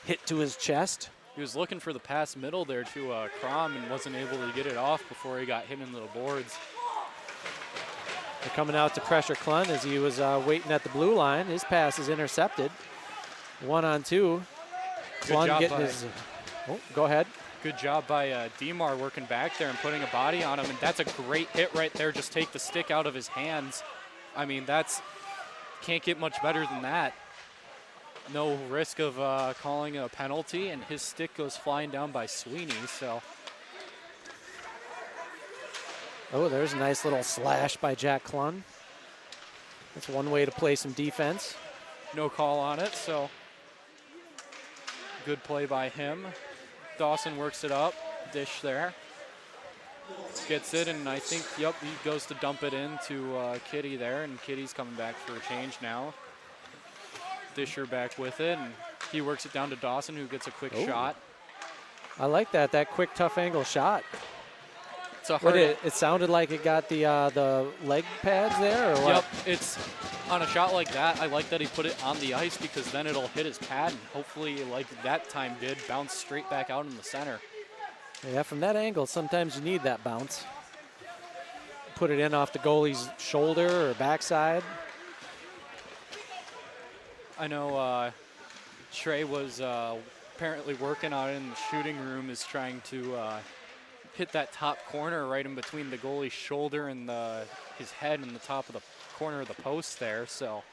hit to his chest. He was looking for the pass middle there to Crom and wasn't able to get it off before he got hit into the boards. They're coming out to pressure Klun as he was waiting at the blue line. His pass is intercepted. 1-on-2. Klun getting his... Oh, go ahead. Good job by Demar working back there and putting a body on him. And that's a great hit right there. Just take the stick out of his hands. I mean, that's... Can't get much better than that. No risk of calling a penalty, and his stick goes flying down by Sweeney, so... Oh, there's a nice little slash by Jack Klun. That's one way to play some defense. No call on it, so good play by him. Dawson works it up, dish there. Gets it, and I think, yep, he goes to dump it into Kitty there, and Kitty's coming back for a change now. Disher back with it, and he works it down to Dawson, who gets a quick shot. I like that quick, tough angle shot. It sounded like it got the leg pads there, or what? Yep, it's on a shot like that. I like that he put it on the ice because then it'll hit his pad, and hopefully, like that time did, bounce straight back out in the center. Yeah, from that angle, sometimes you need that bounce. Put it in off the goalie's shoulder or backside. I know Trey was apparently working on it in the shooting room, is trying to hit that top corner right in between the goalie's shoulder and his head in the top of the corner of the post there. So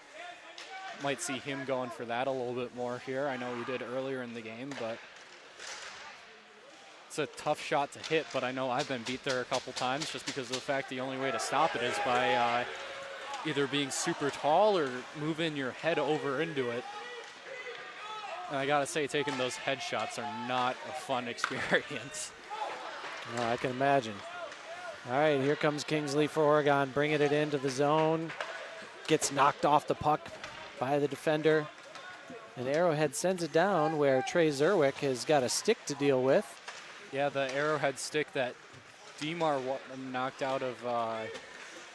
might see him going for that a little bit more here. I know he did earlier in the game, but it's a tough shot to hit, but I know I've been beat there a couple times just because of the fact the only way to stop it is by either being super tall or moving your head over into it. And I gotta say, taking those headshots are not a fun experience. Oh, I can imagine. All right, here comes Kingsley for Oregon, bringing it into the zone. Gets knocked off the puck by the defender. And Arrowhead sends it down where Trey Zerwick has got a stick to deal with. Yeah, the Arrowhead stick that Demar knocked out of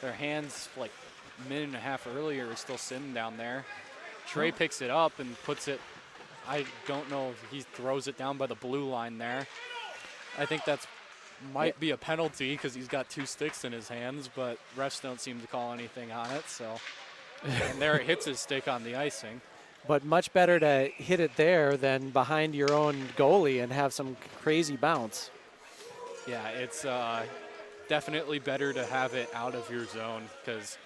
their hands like a minute and a half earlier is still sitting down there. Trey picks it up and puts it, I don't know, he throws it down by the blue line there. I think that's might be a penalty because he's got two sticks in his hands, but refs don't seem to call anything on it, so. And there it hits his stick on the icing. But much better to hit it there than behind your own goalie and have some crazy bounce. Yeah, it's definitely better to have it out of your zone because,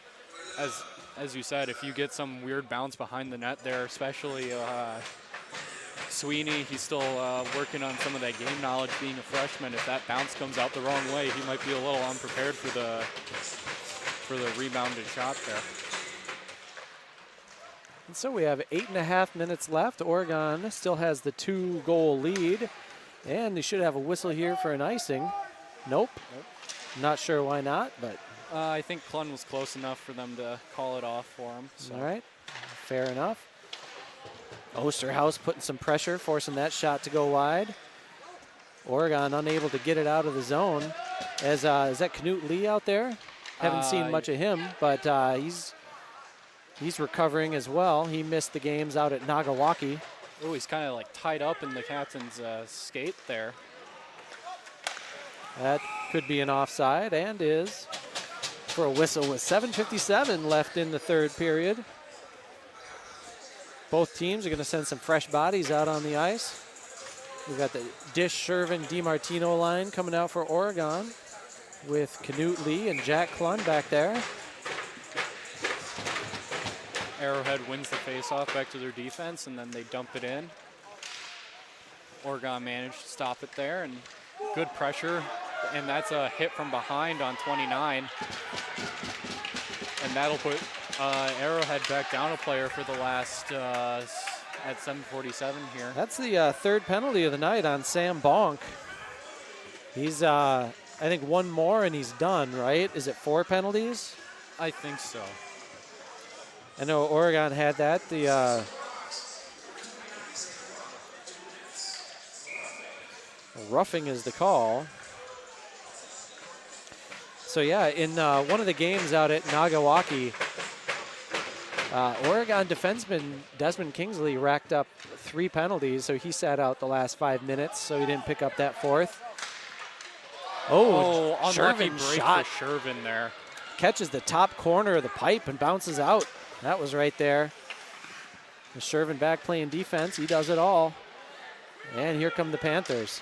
as you said, if you get some weird bounce behind the net there, especially Sweeney, he's still working on some of that game knowledge being a freshman. If that bounce comes out the wrong way, he might be a little unprepared for the rebounded shot there. And so we have 8.5 minutes left. Oregon still has the 2-goal lead, and they should have a whistle here for an icing. Nope. Not sure why not, but. I think Klun was close enough for them to call it off for him. So. All right, fair enough. Osterhaus putting some pressure, forcing that shot to go wide. Oregon unable to get it out of the zone. Is that Knut Lee out there? Haven't seen much of him, but he's recovering as well. He missed the games out at Nagawaki. Oh, he's kind of like tied up in the captain's skate there. That could be an offside, and is, for a whistle with 7:57 left in the third period. Both teams are going to send some fresh bodies out on the ice. We've got the Dish, Shervin, DiMartino line coming out for Oregon with Knut Lee and Jack Klund back there. Arrowhead wins the faceoff back to their defense, and then they dump it in. Oregon managed to stop it there, and good pressure, and that's a hit from behind on 29. And that'll put Arrowhead back down a player for the last, at 7:47 here. That's the third penalty of the night on Sam Bonk. He's, I think, one more and he's done, right? Is it 4 penalties? I think so. I know Oregon had that. The roughing is the call. So yeah, in one of the games out at Nagawaki, Oregon defenseman Desmond Kingsley racked up 3 penalties, so he sat out the last 5 minutes, so he didn't pick up that 4th. Oh, unlucky Shervin break shot. for Shervin there. Catches the top corner of the pipe and bounces out. That was right there. Shervin back playing defense. He does it all. And here come the Panthers.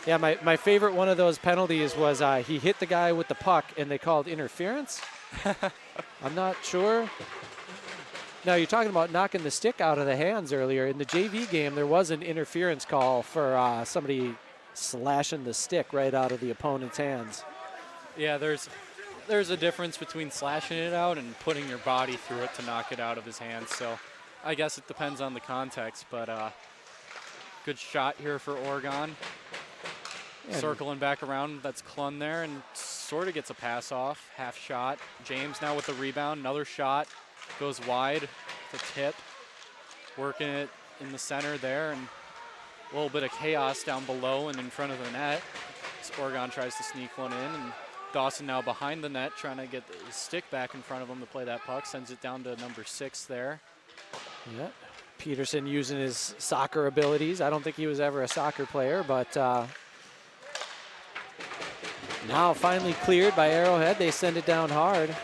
Yeah, my favorite one of those penalties was he hit the guy with the puck and they called interference. I'm not sure. Now, you're talking about knocking the stick out of the hands earlier. In the JV game, there was an interference call for somebody slashing the stick right out of the opponent's hands. Yeah, there's a difference between slashing it out and putting your body through it to knock it out of his hands. So I guess it depends on the context, but good shot here for Oregon. Yeah. Circling back around, that's Klund there, and sort of gets a pass off, half shot. James now with the rebound, another shot, goes wide, the tip, working it in the center there, and a little bit of chaos down below and in front of the net. So Oregon tries to sneak one in, and Dawson now behind the net, trying to get his stick back in front of him to play that puck, sends it down to number 6 there. Yeah. Peterson using his soccer abilities. I don't think he was ever a soccer player, but now finally cleared by Arrowhead. They send it down hard.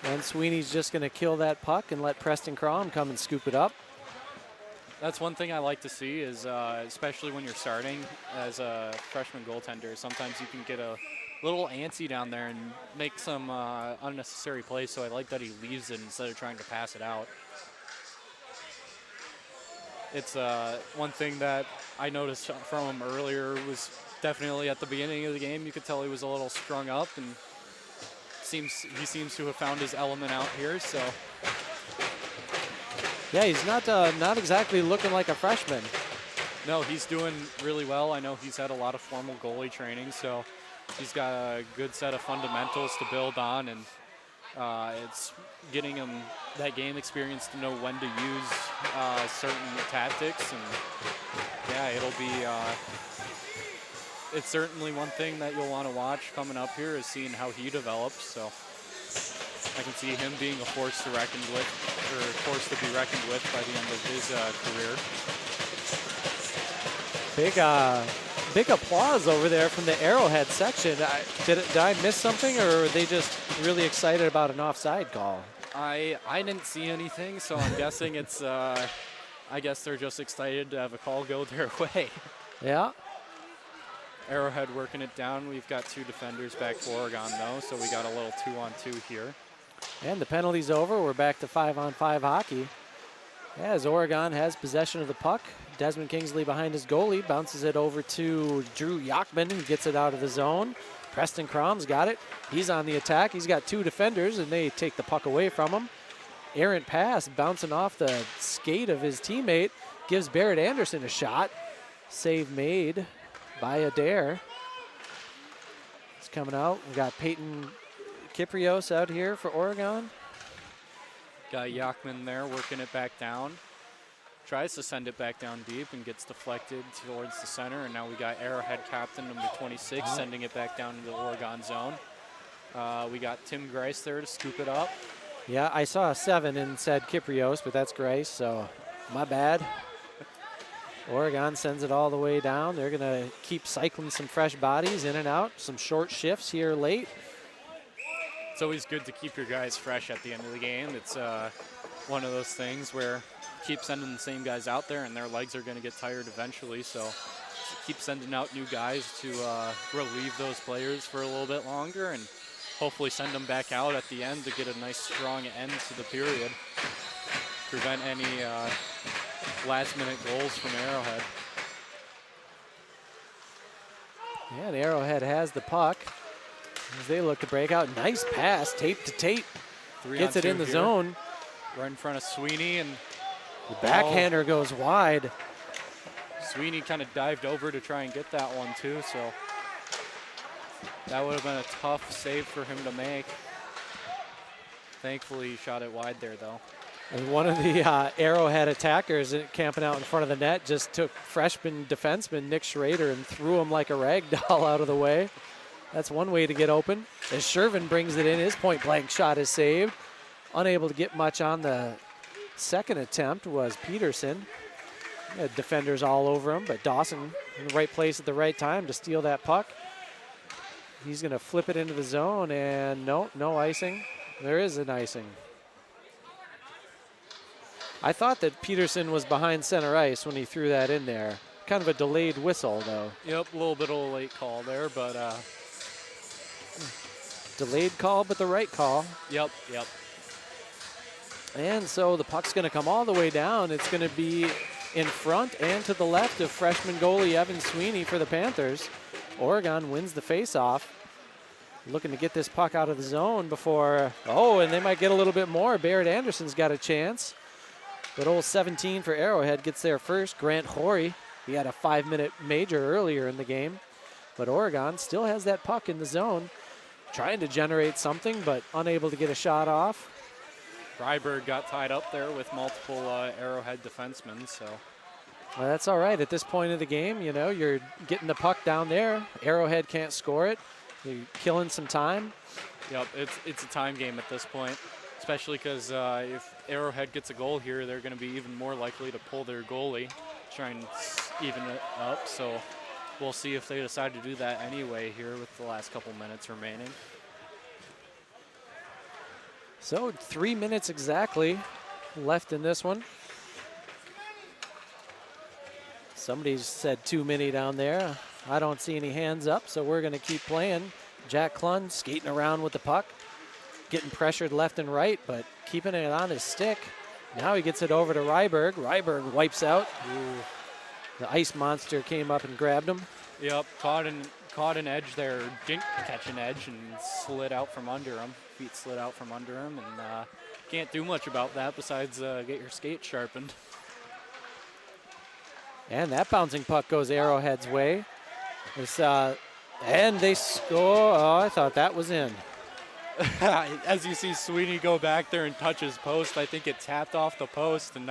And Sweeney's just going to kill that puck and let Preston Crom come and scoop it up. That's one thing I like to see is, especially when you're starting as a freshman goaltender, sometimes you can get a little antsy down there and make some unnecessary plays. So I like that he leaves it instead of trying to pass it out. It's one thing that I noticed from him earlier was definitely at the beginning of the game, you could tell he was a little strung up, and he seems to have found his element out here. So yeah, he's not exactly looking like a freshman. No, he's doing really well. I know he's had a lot of formal goalie training, so he's got a good set of fundamentals to build on, and it's getting him that game experience to know when to use certain tactics. And yeah, it'll be it's certainly one thing that you'll want to watch coming up here is seeing how he develops. So I can see him being a force to reckon with, or a force to be reckoned with by the end of his career. Big applause over there from the Arrowhead section. Did I miss something, or are they just really excited about an offside call? I didn't see anything, so I'm guessing it's, I guess they're just excited to have a call go their way. Yeah. Arrowhead working it down. We've got 2 defenders back for Oregon, though, so we got a little 2-on-2 here. And the penalty's over. We're back to 5-on-5 hockey. As Oregon has possession of the puck. Desmond Kingsley behind his goalie, bounces it over to Drew Yachman, who gets it out of the zone. Preston Crom's got it. He's on the attack. He's got 2 defenders, and they take the puck away from him. Errant pass bouncing off the skate of his teammate. Gives Barrett Anderson a shot. Save made by Adair. It's coming out. We got Peyton Kyprios out here for Oregon. Got Yachman there working it back down. Tries to send it back down deep and gets deflected towards the center. And now we got Arrowhead captain number 26 sending it back down into the Oregon zone. We got Tim Grice there to scoop it up. Yeah, I saw a 7 and said Kyprios, but that's Grice, so my bad. Oregon sends it all the way down. They're going to keep cycling some fresh bodies in and out, some short shifts here late. It's always good to keep your guys fresh at the end of the game. It's one of those things where keep sending the same guys out there and their legs are going to get tired eventually. So keep sending out new guys to relieve those players for a little bit longer and hopefully send them back out at the end to get a nice strong end to the period. Prevent any last-minute goals from Arrowhead. Yeah, and Arrowhead has the puck as they look to break out. Nice pass, tape to tape. Gets it in the zone. Right in front of Sweeney, and the backhander goes wide. Sweeney kind of dived over to try and get that one too, so that would have been a tough save for him to make. Thankfully, he shot it wide there, though. And one of the Arrowhead attackers camping out in front of the net just took freshman defenseman Nick Schrader and threw him like a rag doll out of the way. That's one way to get open. As Shervin brings it in, his point-blank shot is saved. Unable to get much on the second attempt was Peterson. He had defenders all over him, but Dawson in the right place at the right time to steal that puck. He's going to flip it into the zone, and no icing. There is an icing. I thought that Peterson was behind center ice when he threw that in there. Kind of a delayed whistle, though. Yep, a little bit of a late call there, but... delayed call, but the right call. Yep. And so the puck's going to come all the way down. It's going to be in front and to the left of freshman goalie Evan Sweeney for the Panthers. Oregon wins the faceoff. Looking to get this puck out of the zone before... Oh, and they might get a little bit more. Barrett Anderson's got a chance. But old 17 for Arrowhead gets there first. Grant Horry, he had a 5-minute major earlier in the game. But Oregon still has that puck in the zone, trying to generate something, but unable to get a shot off. Ryberg got tied up there with multiple Arrowhead defensemen, so. Well, that's all right. At this point of the game, you know, you're getting the puck down there. Arrowhead can't score it. You're killing some time. Yep, it's a time game at this point, especially because if Arrowhead gets a goal here, they're going to be even more likely to pull their goalie, try and even it up. So we'll see if they decide to do that anyway here with the last couple minutes remaining. So 3 minutes exactly left in this one. Somebody said too many down there. I don't see any hands up, so we're going to keep playing. Jack Klund skating around with the puck, getting pressured left and right, but keeping it on his stick. Now he gets it over to Ryberg. Ryberg wipes out. Ooh. The ice monster came up and grabbed him. Yep, caught an edge there, didn't catch an edge, and slid out from under him. Feet slid out from under him, and can't do much about that besides get your skate sharpened. And that bouncing puck goes Arrowhead's way. And they score. Oh, I thought that was in. As you see Sweeney go back there and touch his post, I think it tapped off the post, and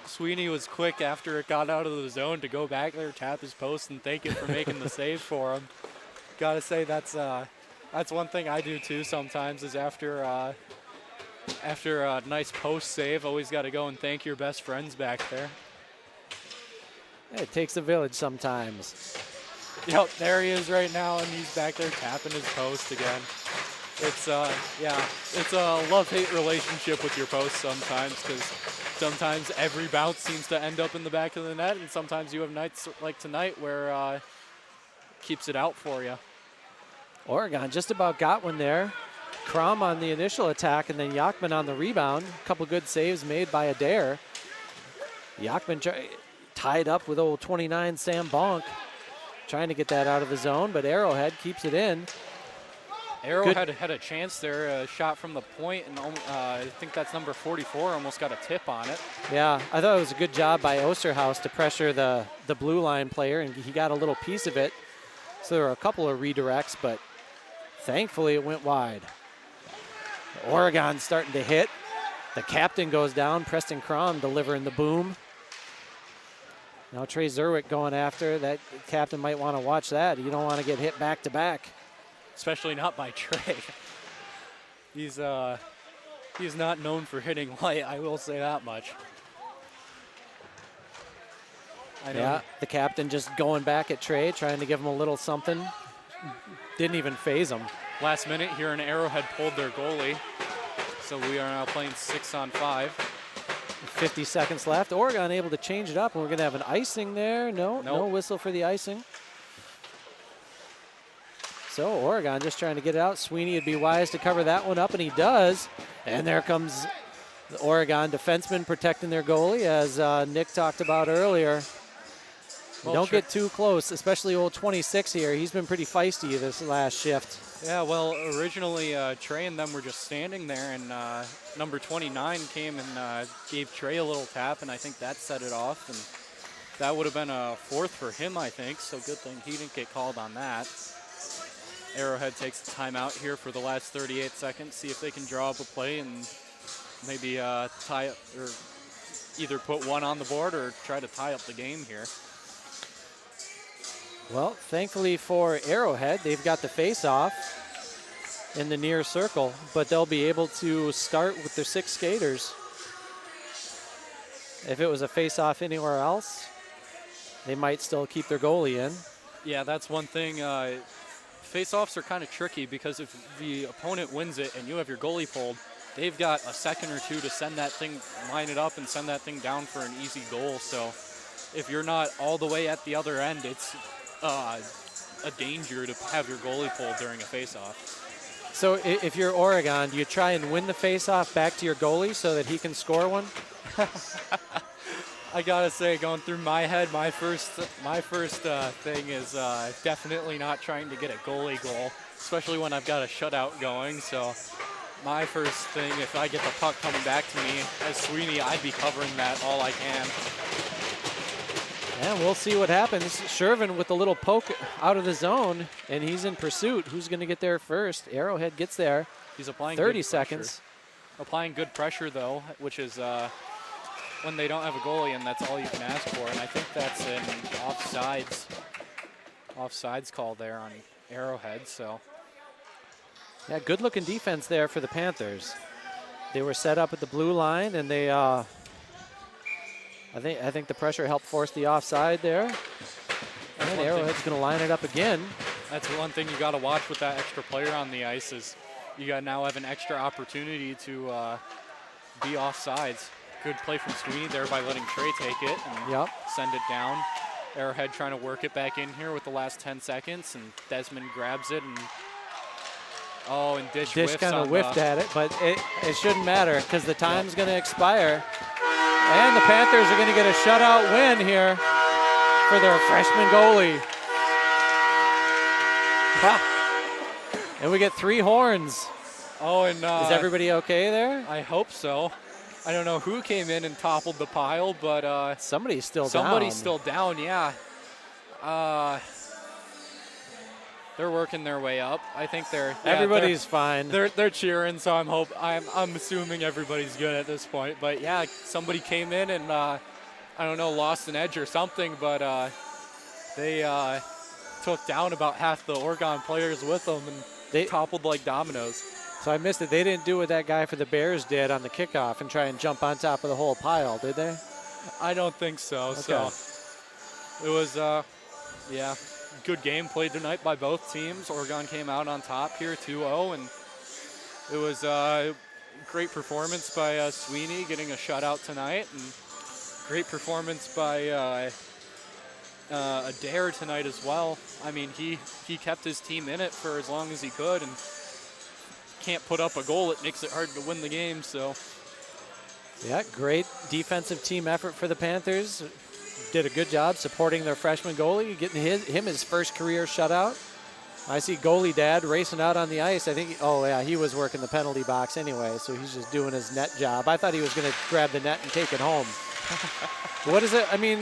Sweeney was quick after it got out of the zone to go back there, tap his post, and thank it for making the save for him. Gotta say that's one thing I do too sometimes is after a nice post save, always got to go and thank your best friends back there. It takes a village sometimes. Yep, there he is right now, and he's back there tapping his post again. It's it's a love-hate relationship with your post sometimes, because sometimes every bounce seems to end up in the back of the net, and sometimes you have nights like tonight where it keeps it out for you. Oregon just about got one there. Crum on the initial attack, and then Yachman on the rebound. A couple good saves made by Adair. Yachman tied up with old 29 Sam Bonk, trying to get that out of the zone, but Arrowhead keeps it in. Arrowhead had a chance there, a shot from the point, and I think that's number 44, almost got a tip on it. Yeah, I thought it was a good job by Osterhaus to pressure the blue line player, and he got a little piece of it. So there were a couple of redirects, but thankfully it went wide. Oregon starting to hit. The captain goes down, Preston Crum delivering the boom. Now Trey Zerwick going after. That captain might want to watch that. You don't want to get hit back to back. Especially not by Trey. He's not known for hitting light, I will say that much. I know. Yeah, the captain just going back at Trey, trying to give him a little something. Didn't even phase him. Last minute here in Arrowhead pulled their goalie. So we are now playing 6-on-5. 50 seconds left. Oregon able to change it up, and we're going to have an icing there. No whistle for the icing. So Oregon just trying to get it out. Sweeney would be wise to cover that one up, and he does. And there comes the Oregon defenseman protecting their goalie, as Nick talked about earlier. Don't get too close, especially old 26 here. He's been pretty feisty this last shift. Yeah, well, originally Trey and them were just standing there, and number 29 came and gave Trey a little tap, and I think that set it off. And that would have been a fourth for him, I think, so good thing he didn't get called on that. Arrowhead takes a timeout here for the last 38 seconds, see if they can draw up a play and maybe tie up, or either put one on the board or try to tie up the game here. Well, thankfully for Arrowhead, they've got the face-off in the near circle, but they'll be able to start with their 6 skaters. If it was a face-off anywhere else, they might still keep their goalie in. Yeah, that's one thing. Face-offs are kind of tricky because if the opponent wins it and you have your goalie pulled, they've got a second or two to send that thing, line it up and send that thing down for an easy goal. So if you're not all the way at the other end, it's a danger to have your goalie pulled during a face-off. So if you're Oregon, do you try and win the face-off back to your goalie so that he can score one? I gotta say, going through my head, my first thing is definitely not trying to get a goalie goal, especially when I've got a shutout going. So my first thing, if I get the puck coming back to me as Sweeney, I'd be covering that all I can. And we'll see what happens. Shervin with a little poke out of the zone, and he's in pursuit. Who's going to get there first? Arrowhead gets there. He's applying 30 good seconds. Applying good pressure, though, which is when they don't have a goalie, and that's all you can ask for. And I think that's an offsides call there on Arrowhead. So yeah, good-looking defense there for the Panthers. They were set up at the blue line, and they I think the pressure helped force the offside there. And Arrowhead's going to line it up again. That's one thing you got to watch with that extra player on the ice is you got now have an extra opportunity to be offsides. Good play from Sweeney there by letting Trey take it and send it down. Arrowhead trying to work it back in here with the last 10 seconds, and Desmond grabs it and Dish kind of whiffed at it, but it shouldn't matter because the time's going to expire. And the Panthers are going to get a shutout win here for their freshman goalie. And we get 3 horns. Oh, and is everybody okay there? I hope so. I don't know who came in and toppled the pile, but somebody's still down. Somebody's still down, yeah. They're working their way up. I think everybody's fine. They're cheering, so I'm assuming everybody's good at this point. But yeah, somebody came in and I don't know, lost an edge or something, but they took down about half the Oregon players with them, and they toppled like dominoes. So I missed it. They didn't do what that guy for the Bears did on the kickoff and try and jump on top of the whole pile, did they? I don't think so. Okay. So it was, yeah. Good game played tonight by both teams. Oregon came out on top here 2-0, and it was a great performance by Sweeney getting a shutout tonight, and great performance by Adair tonight as well. I mean, he kept his team in it for as long as he could, and can't put up a goal. It makes it hard to win the game. So yeah, great defensive team effort for the Panthers. Did a good job supporting their freshman goalie, getting him his first career shutout. I see goalie dad racing out on the ice. I think, he was working the penalty box anyway, so he's just doing his net job. I thought he was going to grab the net and take it home. What is it? I mean,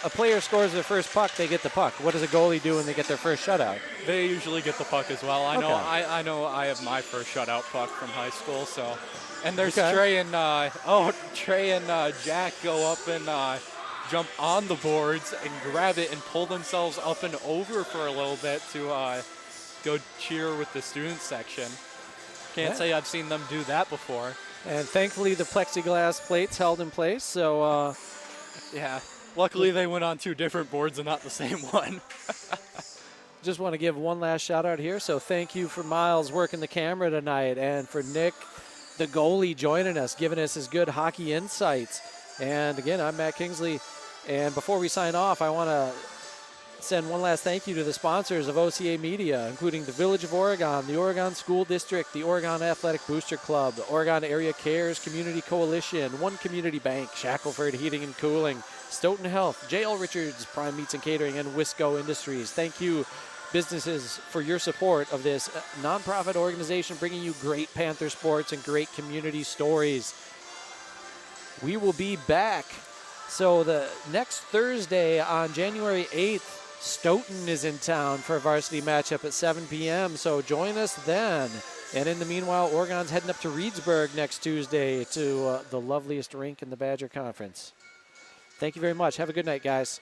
a player scores their first puck, they get the puck. What does a goalie do when they get their first shutout? They usually get the puck as well. I know I have my first shutout puck from high school, so. And there's Trey and Jack go up and jump on the boards and grab it and pull themselves up and over for a little bit to go cheer with the student section. Can't say I've seen them do that before. And thankfully the plexiglass plates held in place, so yeah. Luckily, they went on 2 different boards and not the same one. Just want to give one last shout out here. So thank you for Miles working the camera tonight, and for Nick, the goalie, joining us, giving us his good hockey insights. And again, I'm Matt Kingsley. And before we sign off, I want to send one last thank you to the sponsors of OCA Media, including the Village of Oregon, the Oregon School District, the Oregon Athletic Booster Club, the Oregon Area Cares Community Coalition, One Community Bank, Shackelford Heating and Cooling, Stoughton Health, J.L. Richards, Prime Meats and Catering, and Wisco Industries. Thank you, businesses, for your support of this nonprofit organization bringing you great Panther sports and great community stories. We will be back. So the next Thursday on January 8th, Stoughton is in town for a varsity matchup at 7 p.m., so join us then. And in the meanwhile, Oregon's heading up to Reedsburg next Tuesday to the loveliest rink in the Badger Conference. Thank you very much. Have a good night, guys.